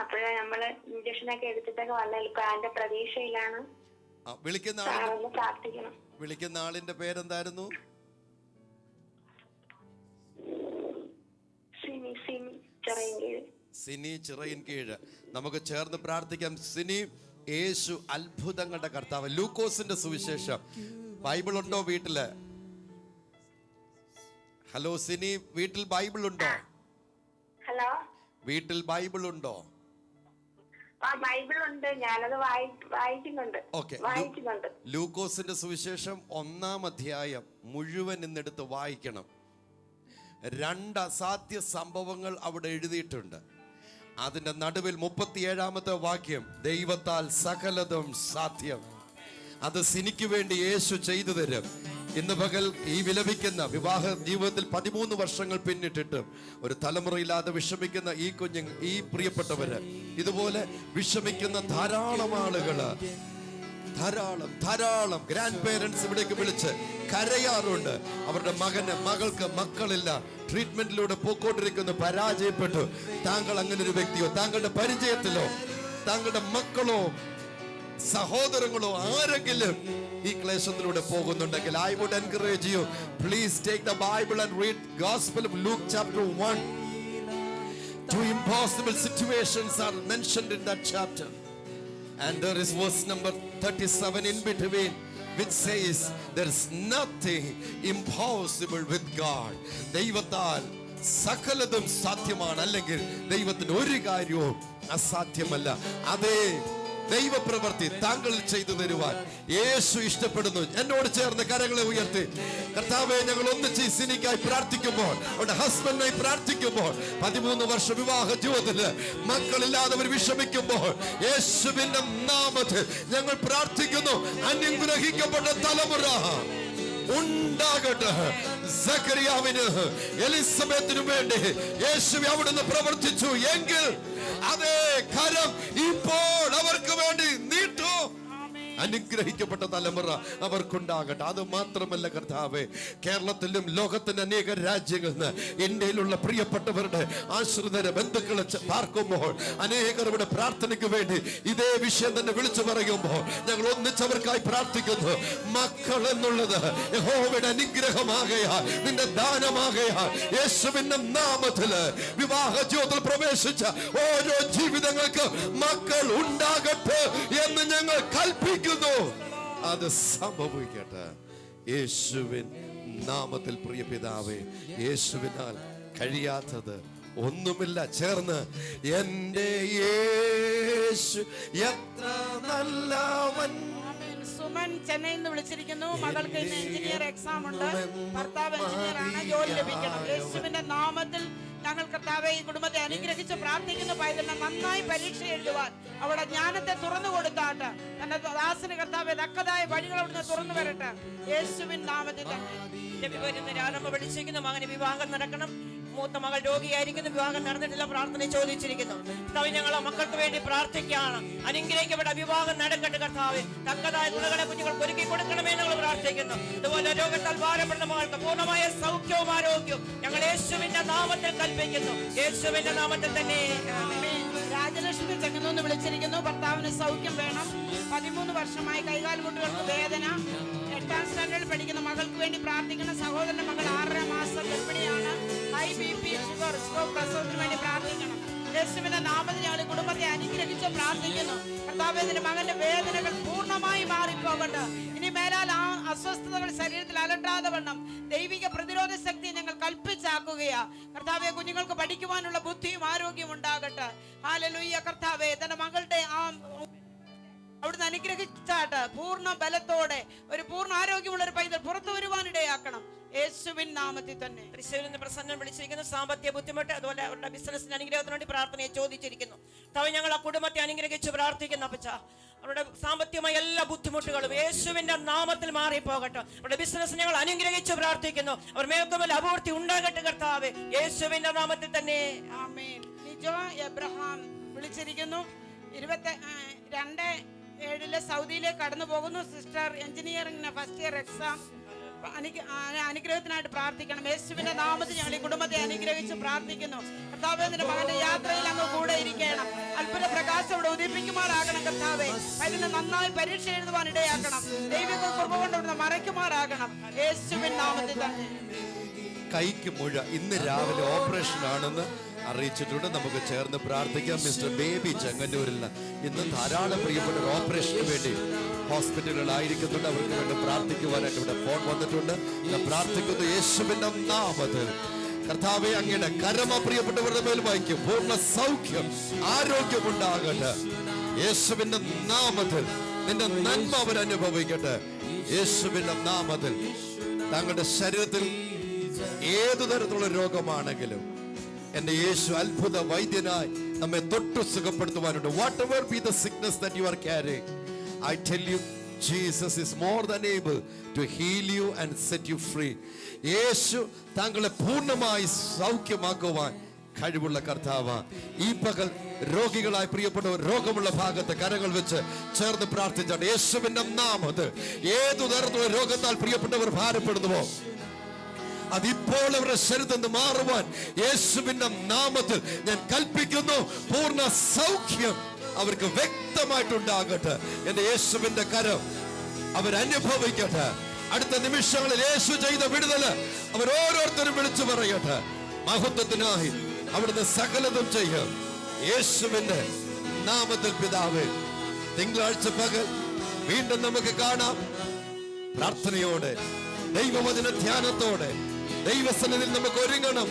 അപ്പോഴേ നമ്മള് ഇഞ്ചക്ഷനൊക്കെ എടുത്തിട്ടൊക്കെ വന്നാൽ ഇപ്പൊ അതിന്റെ പ്രതീക്ഷയിലാണ്. പ്രാർത്ഥിക്കണം. വിളിക്കുന്ന ആളിന്റെ പേരെന്തായിരുന്നു? സിനി ചിറയിൻകീഴ്. നമുക്ക് ചേർന്ന് പ്രാർത്ഥിക്കാം. സിനി, യേശു അത്ഭുതങ്ങളുടെ കർത്താവ്. ലൂക്കോസിന്റെ സുവിശേഷം ബൈബിൾ ഉണ്ടോ വീട്ടില്? ഹലോ സിനി, വീട്ടിൽ ബൈബിൾ ഉണ്ടോ? ഹലോ, വീട്ടിൽ ബൈബിൾ ഉണ്ടോ? ബൈബിൾ ഉണ്ട്, ഞാനത് വായിക്കുന്നുണ്ട്. ലൂക്കോസിന്റെ സുവിശേഷം 1-ാം അധ്യായം മുഴുവൻ ഇന്നെടുത്ത് വായിക്കണം. 2 അസാധ്യ സംഭവങ്ങൾ അവിടെ എഴുതിയിട്ടുണ്ട്. അതിന്റെ നടുവിൽ 37-ാമത്തെ വാക്യം, ദൈവത്താൽ സകലതും സാധ്യം. അത് സിനിക്ക് വേണ്ടി യേശു ചെയ്തു തരും. ഇന്ന് പകൽ ഈ വിലപിക്കുന്ന, വിവാഹ ജീവിതത്തിൽ 13 വർഷങ്ങൾ പിന്നിട്ടിട്ടും ഒരു തലമുറയില്ലാതെ വിഷമിക്കുന്ന ഈ കുഞ്ഞുങ്ങൾ, ഈ പ്രിയപ്പെട്ടവര്, ഇതുപോലെ വിഷമിക്കുന്ന ധാരാളം ആളുകള്, ധാരാളം ഗ്രാൻഡ് പേരൻസ് ഇവിടേക്ക് വിളിച്ച് കരയാറുണ്ട്. അവരുടെ മകൾക്ക് മക്കളില്ല, ട്രീറ്റ്മെന്റിലൂടെ പോയിക്കൊണ്ടിരിക്കുന്നു, പരാജയപ്പെട്ടു. താങ്കൾ അങ്ങനെ ഒരു വ്യക്തിയോ, താങ്കളുടെ പരിചയത്തിലോ, താങ്കളുടെ മക്കളോ, സഹോദരങ്ങളോ ആരെങ്കിലും ഈ ക്ലേശത്തിലൂടെ പോകുന്നുണ്ടെങ്കിൽ, I would encourage you, please take the Bible and read Gospel of Luke chapter 1. 2 impossible situations are mentioned in that chapter. And there is verse number 37 in between, which says there is nothing impossible with God. ദൈവത്താൽ സകലതും സാധ്യമാണ്, അല്ലെങ്കിൽ ദൈവത്തിന് ഒരു കാര്യവും അസാധ്യമല്ല. അതേ ദൈവപ്രവൃത്തി താങ്കൾ ചെയ്തു തരുവാൻ യേശു ഇഷ്ടപ്പെടുന്നു. എന്നോട് ചേർന്ന് കരങ്ങളെ ഉയർത്തി, കർത്താവേ, ഞങ്ങൾ ഒന്നിച്ച് സിനിക്കായി പ്രാർത്ഥിക്കുമ്പോൾ, അവരുടെ ഹസ്ബൻഡിനായി പ്രാർത്ഥിക്കുമ്പോൾ, 13 വർഷ വിവാഹ ജീവിതത്തില് മക്കളില്ലാത്തവർ വിഷമിക്കുമ്പോൾ, യേശുവിന്റെ നാമത്തിൽ ഞങ്ങൾ പ്രാർത്ഥിക്കുന്നു. അനുഗ്രഹിക്കപ്പെട്ട തലമുറ ഉണ്ടാകട്ടെ. സക്കറിയാവിന്, എലിസബത്തിനു വേണ്ടി യേശു അവിടുന്ന് പ്രവർത്തിച്ചു എങ്കിൽ അതേ കരം ഇപ്പോൾ അവർക്ക് വേണ്ടി നീട്ടു. അനുഗ്രഹിക്കപ്പെട്ട തലമുറ അവർക്കുണ്ടാകട്ടെ. അത് മാത്രമല്ല കർത്താവേ, കേരളത്തിലും ലോകത്തിന്റെ അനേക രാജ്യങ്ങളിൽ നിന്ന് ഇന്ത്യയിലുള്ള പ്രിയപ്പെട്ടവരുടെ ആശ്രിതരെ ബന്ധുക്കളെ പാർക്കുമ്പോൾ അനേകരുടെ പ്രാർത്ഥനയ്ക്ക് വേണ്ടി ഇതേ വിഷയം തന്നെ വിളിച്ചു പറയുമ്പോൾ ഞങ്ങൾ ഒന്നിച്ചവർക്കായി പ്രാർത്ഥിക്കുന്നു. മക്കൾ എന്നുള്ളത് യഹോവയുടെ അനുഗ്രഹമാകയാൽ, നിന്റെ ദാനമാകയാൽ, യേശുവിന്റെ നാമത്തില് വിവാഹ ജീവിതത്തിൽ പ്രവേശിച്ച ഓരോ ജീവിതങ്ങൾക്ക് മക്കൾ ഉണ്ടാകട്ടെ എന്ന് ഞങ്ങൾ കൽപ്പിക്കുന്നു. അത് സംഭവിക്കട്ടെ യേശുവിൻ നാമത്തിൽ. പ്രിയ പിതാവേ, യേശുവിനാൽ കഴിയാത്തത് ഒന്നുമില്ല. ചേർന്ന് എന്റെ യേശു എത്ര നല്ലവൻ. സുമൻ ചെന്നൈയിൽ നിന്ന് വിളിച്ചിരിക്കുന്നു. മകൾക്ക് ഇന്ന് എഞ്ചിനീയർ എക്സാം ഉണ്ട്. ഭർത്താവ് എഞ്ചിനീയർ ആണ്, ജോലി ലഭിക്കണം. യേശുവിന്റെ നാമത്തിൽ ഞങ്ങൾ കർത്താവെ ഈ കുടുംബത്തെ അനുഗ്രഹിച്ച് പ്രാർത്ഥിക്കുന്നു. പൈതലിനെ നന്നായി പരീക്ഷ എഴുതുവാൻ അവിടെ ജ്ഞാനത്തെ തുറന്നു കൊടുത്താട്ട് തന്റെ ദാസന് കർത്താവെ തക്കതായ വഴികൾ അവിടുന്ന് തുറന്നു വരട്ടെ യേശുവിൻ നാമത്തിൽ തന്നെ. ആരംഭം പഠിച്ചിരിക്കുന്നു. മകന് വിവാഹം നടക്കണം. മൂത്ത മകൾ രോഗിയായിരിക്കുന്നു, വിവാഹം നടന്നിട്ടില്ല, പ്രാർത്ഥന ചോദിച്ചിരിക്കുന്നു. കർത്താവ്, ഞങ്ങൾ മക്കൾക്ക് വേണ്ടി പ്രാർത്ഥിക്കുകയാണ്. അനുഗ്രഹിക്കപ്പെട്ട വിവാഹം നടക്കട്ടെ കർത്താവ്. തക്കതായ തുണകളെ കുഞ്ഞുങ്ങൾക്ക് ഒരുക്കി കൊടുക്കണമേ ഞങ്ങൾ പ്രാർത്ഥിക്കുന്നു. ഇതുപോലെ രോഗത്താൽ ഭാരപ്പെടുന്ന മകൾക്ക് പൂർണ്ണമായ സൗഖ്യവും ആരോഗ്യവും ഞങ്ങൾ യേശുവിന്റെ നാമത്തിൽ കൽപ്പിക്കുന്നു. യേശുവിന്റെ നാമത്തിൽ തന്നെ. രാജലക്ഷ്മി ചെങ്ങന്നൂന്ന് വിളിച്ചിരിക്കുന്നു. ഭർത്താവിന് സൗഖ്യം വേണം. 13 വർഷമായി കൈകാൽമുട്ടുകൾക്ക് വേദന. 8ാം സ്റ്റാൻഡേർഡിൽ പഠിക്കുന്ന മകൾക്ക് വേണ്ടി പ്രാർത്ഥിക്കണം. സഹോദരന്റെ മകൾ 6.5 മാസം ഗർഭിണിയാണ്. ഹൈ BP, ഷുഗർ, സ്ട്രോക്ക്, പ്രസവത്തിന് വേണ്ടി പ്രാർത്ഥിക്കണം. യേശുവിന്റെ നാമത്തിൽ ഞങ്ങൾ കുടുംബത്തെ അനുഗ്രഹിച്ച് പ്രാർത്ഥിക്കുന്നു. കർത്താവേ, നിന്റെ മകന്റെ വേദനകൾ പൂർണ്ണമായി മാറിപ്പോകട്ടെ. ഇനി മേലാൽ ആ അസ്വസ്ഥതകൾ ശരീരത്തിൽ അലട്ടാതെ വണ്ണം ദൈവിക പ്രതിരോധ ശക്തി ഞങ്ങൾ കൽപ്പിച്ചാക്കുകയാ. കർത്താവെ, കുഞ്ഞുങ്ങൾക്ക് പഠിക്കുവാനുള്ള ബുദ്ധിയും ആരോഗ്യവും ഉണ്ടാകട്ടെ. ഹല്ലേലൂയ. കർത്താവെ, തന്റെ മകളുടെ ആ അവിടുന്ന് അനുഗ്രഹിച്ചാട്ട് പൂർണ്ണ ബലത്തോടെ ഒരു പൂർണ്ണ ആരോഗ്യമുള്ള ഒരു പൈതൽ പുറത്തു വരുവാനിടയാക്കണം. യേശുവിൻ നാമത്തിൽ തന്നെ. തൃശ്ശൂരിൽ നിന്ന് പ്രസന്നം വിളിച്ചിരിക്കുന്നു. സാമ്പത്തിക ബുദ്ധിമുട്ട്, അതുപോലെ അവരുടെ ബിസിനസിന്റെ അനുഗ്രഹത്തിന് വേണ്ടി പ്രാർത്ഥനയെ ചോദിച്ചിരിക്കുന്നു. കർത്താവേ, ഞങ്ങൾ ആ കുടുംബത്തെ അനുഗ്രഹിച്ച് പ്രാർത്ഥിക്കുന്നു. അപ്പച്ച, അവരുടെ സാമ്പത്തികമായ എല്ലാ ബുദ്ധിമുട്ടുകളും യേശുവിന്റെ നാമത്തിൽ മാറിപ്പോകട്ടെ. അവരുടെ ബിസിനസ് ഞങ്ങൾ അനുഗ്രഹിച്ച് പ്രാർത്ഥിക്കുന്നു. അവർ മേൽക്കുമേൽ അഭിവൃദ്ധി ഉണ്ടാകട്ടെ കർത്താവേ, യേശുവിന്റെ നാമത്തിൽ തന്നെ. ആമേൻ. നിജോ എബ്രഹാം വിളിച്ചിരിക്കുന്നു. 22/7 സൗദിയിലേക്ക് കടന്നു പോകുന്നു. സിസ്റ്റർ എഞ്ചിനീയറിംഗിന് ഫസ്റ്റ് ഇയർ എക്സാം. അനുഗ്രഹത്തിനായിട്ട് പ്രാർത്ഥിക്കണം. യേശുവിന്റെ നാമത്തിൽ ഞങ്ങൾ ഈ കുടുംബത്തെ അനുഗ്രഹിച്ച് പ്രാർത്ഥിക്കുന്നു. കർത്താവേ, നിന്റെ മകന്റെ യാത്രയിൽ അങ്ങ് കൂടെ ഇരിക്കണം. അത്ഭുത പ്രകാശം ഇവിടെ ഉദിപ്പിക്കുമാറാകണം. കർത്താവേ, അതിന് നന്നായി പരീക്ഷ എഴുതുവാൻ ഇടയാക്കണം. ദൈവിക കൃപ കൊണ്ട് ഇവിടുന്ന് മറയ്ക്കുമാറാകണം. യേശുവിൻ നാമത്തിൽ തന്നെ. കൈക്ക് മുഴ ഇന്ന് രാവിലെ ഓപ്പറേഷൻ ആണെന്ന് അറിയിച്ചിട്ടുണ്ട്. നമുക്ക് ചേർന്ന് പ്രാർത്ഥിക്കാം. മിസ്റ്റർ ബേബി ചെങ്ങന്നൂരിൽ നിന്ന് ഇന്ന് ധാരാളം പ്രിയപ്പെട്ട ഓപ്പറേഷന് വേണ്ടി ഹോസ്പിറ്റലുകളായിരിക്കുന്നുണ്ട്. അവർക്ക് വേണ്ടി പ്രാർത്ഥിക്കുവാനായിട്ട് ഇവിടെ ഫോൺ വന്നിട്ടുണ്ട്. പ്രാർത്ഥിക്കുന്നു യേശുവിന്റെ നാമത്തിൽ. കർത്താവെ, അങ്ങയുടെ കരമ പ്രിയപ്പെട്ടവരുടെ മേൽ വായിക്കും. പൂർണ്ണ സൗഖ്യം, ആരോഗ്യമുണ്ടാകട്ടെ യേശുവിന്റെ നാമത്തിൽ. നിന്റെ നന്മ അവർ അനുഭവിക്കട്ടെ യേശുവിന്റെ നാമത്തിൽ. താങ്കളുടെ ശരീരത്തിൽ ഏതു തരത്തിലുള്ള രോഗമാണെങ്കിലും എന്റെ യേശു അത്ഭുത വൈദ്യനായി നമ്മെ തൊട്ടു സുഖപ്പെടുത്തുവാനുണ്ട്. Whatever be the sickness that you are carrying, I tell you, Jesus is more than able to heal you and set you free. യേശു താങ്കളെ പൂർണ്ണമായി സൗഖ്യമാക്കുവാൻ കഴിവുള്ള കർത്താവ്. ഈ പകൽ രോഗികളായി പ്രിയപ്പെട്ടവർ രോഗമുള്ള ഭാഗത്ത് കരങ്ങൾ വെച്ച് ചേർന്ന് പ്രാർത്ഥിച്ചാണ്. യേശുവിന്റെ നാമത്തിൽ ഏതു തരത്തിലുള്ള രോഗത്താൽ പ്രിയപ്പെട്ടവർ ഭാരപ്പെടുന്നുവോ അതിപ്പോൾ അവരുടെ ശരീരത്തിൽ നിന്ന് മാറുവാൻ യേശുവിന്റെ നാമത്തിൽ ഞാൻ കൽപ്പിക്കുന്നു. പൂർണ്ണ സൗഖ്യം അവർക്ക് വ്യക്തമായിട്ടുണ്ടാകട്ടെ. എന്റെ യേശുവിന്റെ കരം അവരനുഭവിക്കട്ടെ. അടുത്ത നിമിഷങ്ങളിൽ യേശു ചെയ്ത വിടുതല് അവർ ഓരോരുത്തരും വിളിച്ചു പറയട്ടെ. മഹത്വത്തിനായി അവിടുന്ന് സകലതും ചെയ്യും യേശുവിന്റെ നാമത്തിൽ. പിതാവേ, തിങ്കളാഴ്ച പകൽ വീണ്ടും നമുക്ക് കാണാം. പ്രാർത്ഥനയോടെ, ദൈവവചന ധ്യാനത്തോടെ ദൈവസന്നിധിയിൽ നമുക്ക് ഒരുങ്ങണം.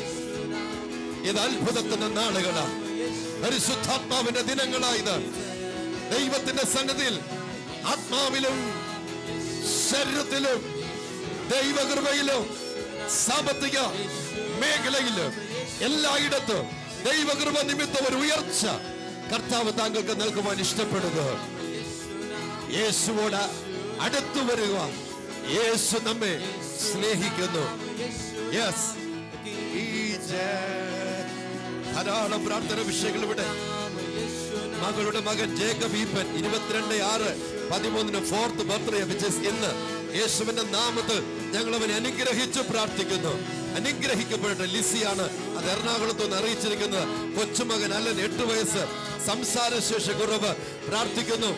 ഇത് അത്ഭുതത്തിന്റെ നാളുകളാണ്. പരിശുദ്ധാത്മാവിന്റെ ദിനങ്ങളായത്. ദൈവത്തിന്റെ സന്നിധിയിൽ ആത്മാവിലും ശരീരത്തിലും ദൈവകൃപയിലും സാമ്പത്തിക മേഖലയിലും എല്ലായിടത്തും ദൈവകൃപ നിമിത്തം ഒരു ഉയർച്ച കർത്താവ് താങ്കൾക്ക് നൽകുവാൻ ഇഷ്ടപ്പെടുന്നു. യേശുവോട് അടുത്തു വരിക. യേശു നമ്മെ സ്നേഹിക്കുന്നു. യെസ്, ധാരാളം പ്രാർത്ഥന വിഷയങ്ങൾ ഇവിടെ. മകളുടെ മകൻ Jacob Eapen 22/6 13 4th birthday which is ഇന്ന് യേശുവിന്റെ നാമത്തിൽ ഞങ്ങൾ അവനെ അനുഗ്രഹിച്ചു പ്രാർത്ഥിക്കുന്നു. അനുഗ്രഹിക്കപ്പെടട്ടെ. ലിസിയാണ് അത് എറണാകുളത്ത് നിന്ന് അറിയിച്ചിരിക്കുന്നത്. കൊച്ചുമകൻ അല്ലൻ 8 വയസ്സ്, സംസാരശേഷി കുറവ്. പ്രാർത്ഥിക്കുന്നു.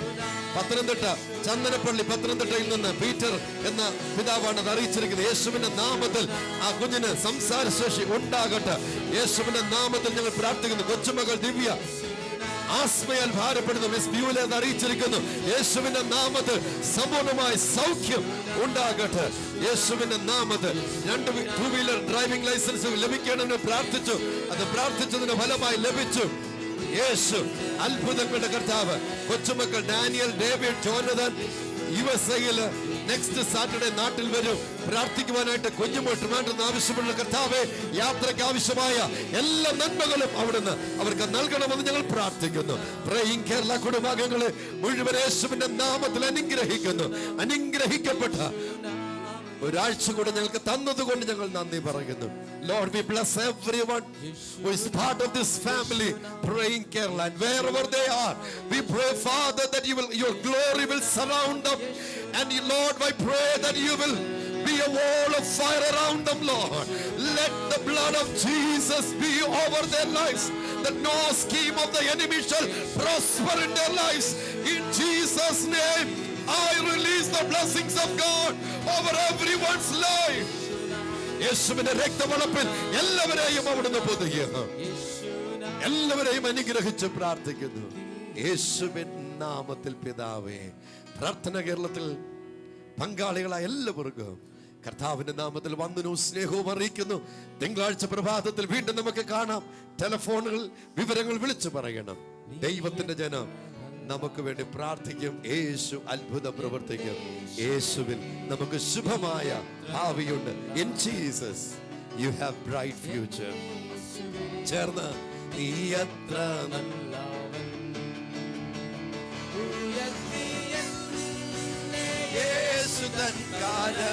പത്തനംതിട്ട ചന്ദനപ്പള്ളി പത്തനംതിട്ടയിൽ നിന്ന് പീറ്റർ എന്ന പിതാവാണ് അത് അറിയിച്ചിരിക്കുന്നത്. യേശുവിന്റെ നാമത്തിൽ ആ കുഞ്ഞിന് സംസാരശേഷി ഉണ്ടാകട്ടെ. യേശുവിന്റെ നാമത്തിൽ ഞങ്ങൾ പ്രാർത്ഥിക്കുന്നു. കൊച്ചുമകൾ ദിവ്യ ആസ്മയാൽ ഭാരപ്പെടുന്നു. മിസ് ബ്യൂലെ അത് അറിയിച്ചിരിക്കുന്നു. യേശുവിന്റെ നാമത്തിൽ സമ്പൂർണ്ണമായ സൗഖ്യം ഉണ്ടാകട്ടെ. യേശുവിന്റെ നാമത്തിൽ 2 വീലർ ഡ്രൈവിംഗ് ലൈസൻസ് ലഭിക്കണമെന്ന് പ്രാർത്ഥിച്ചു. അത് പ്രാർത്ഥിച്ചതിന് ഫലമായി ലഭിച്ചു. യേശു അത്ഭുതങ്ങളുടെ കർത്താവ്. കൊച്ചുമക്കൾ ഡാനിയൽ, ഡേവിഡ്, ജോനതൻ USA-യില് നെക്സ്റ്റ് സാറ്റർഡേ നാട്ടിൽ വരും. പ്രാർത്ഥിക്കുവാനായിട്ട് കുഞ്ഞുമോൾ ട്രിവാൻഡ്രത്ത് ആവശ്യമുള്ള കർത്താവെ, യാത്രയ്ക്ക് ആവശ്യമായ എല്ലാ നന്മകളും അവിടുന്ന് അവർക്ക് നൽകണമെന്ന് ഞങ്ങൾ പ്രാർത്ഥിക്കുന്നു. പ്രേയിങ് കേരള കുടുംബാംഗങ്ങളെ മുഴുവൻ യേശുവിന്റെ നാമത്തിൽ അനുഗ്രഹിക്കുന്നു. അനുഗ്രഹിക്കപ്പെട്ട ഒരാഴ്ച കൂടെ ഞങ്ങൾക്ക് തന്നതുകൊണ്ട് ഞങ്ങൾ നന്ദി പറയുന്നു. Lord, we bless everyone who is part of this family, Praying Kerala, and wherever they are, we pray, Father, that your glory will surround them, and Lord, I pray that you will be a wall of fire around them, Lord. Let the blood of Jesus be over their lives, that no scheme of the enemy shall prosper in their lives. In Jesus' name, I release the blessings of God over everyone's life. യേശുവിന്റെ രക്തവളപ്പിൽ എല്ലാവരെയും അവിടുന്ന് പൊതിയുന്നു. എല്ലാവരെയും അനുഗ്രഹിച്ച് പ്രാർത്ഥിക്കുന്നു. യേശുവിൻ നാമത്തിൽ പിതാവേ. പ്രാർത്ഥന കേരളത്തിൽ പങ്കാളികളായ എല്ലാവർക്കും കർത്താവിന്റെ നാമത്തിൽ വന്ദനവും സ്നേഹവും അറിയിക്കുന്നു. തിങ്കളാഴ്ച പ്രഭാതത്തിൽ വീണ്ടും നമുക്ക് കാണാം. ടെലിഫോണുകൾ വിവരങ്ങൾ വിളിച്ചു പറയണം. ദൈവത്തിന്റെ ജനം നമുക്ക് വേണ്ടി പ്രാർത്ഥിക്കും. യേശു അത്ഭുതം പ്രവർത്തിക്കും. യേശുവിൽ നമുക്ക് ശുഭമായ ഭാവിയുണ്ട്. In Jesus you have bright future. ചേർന്ന് നീ എത്ര യേശു തൻ കാലം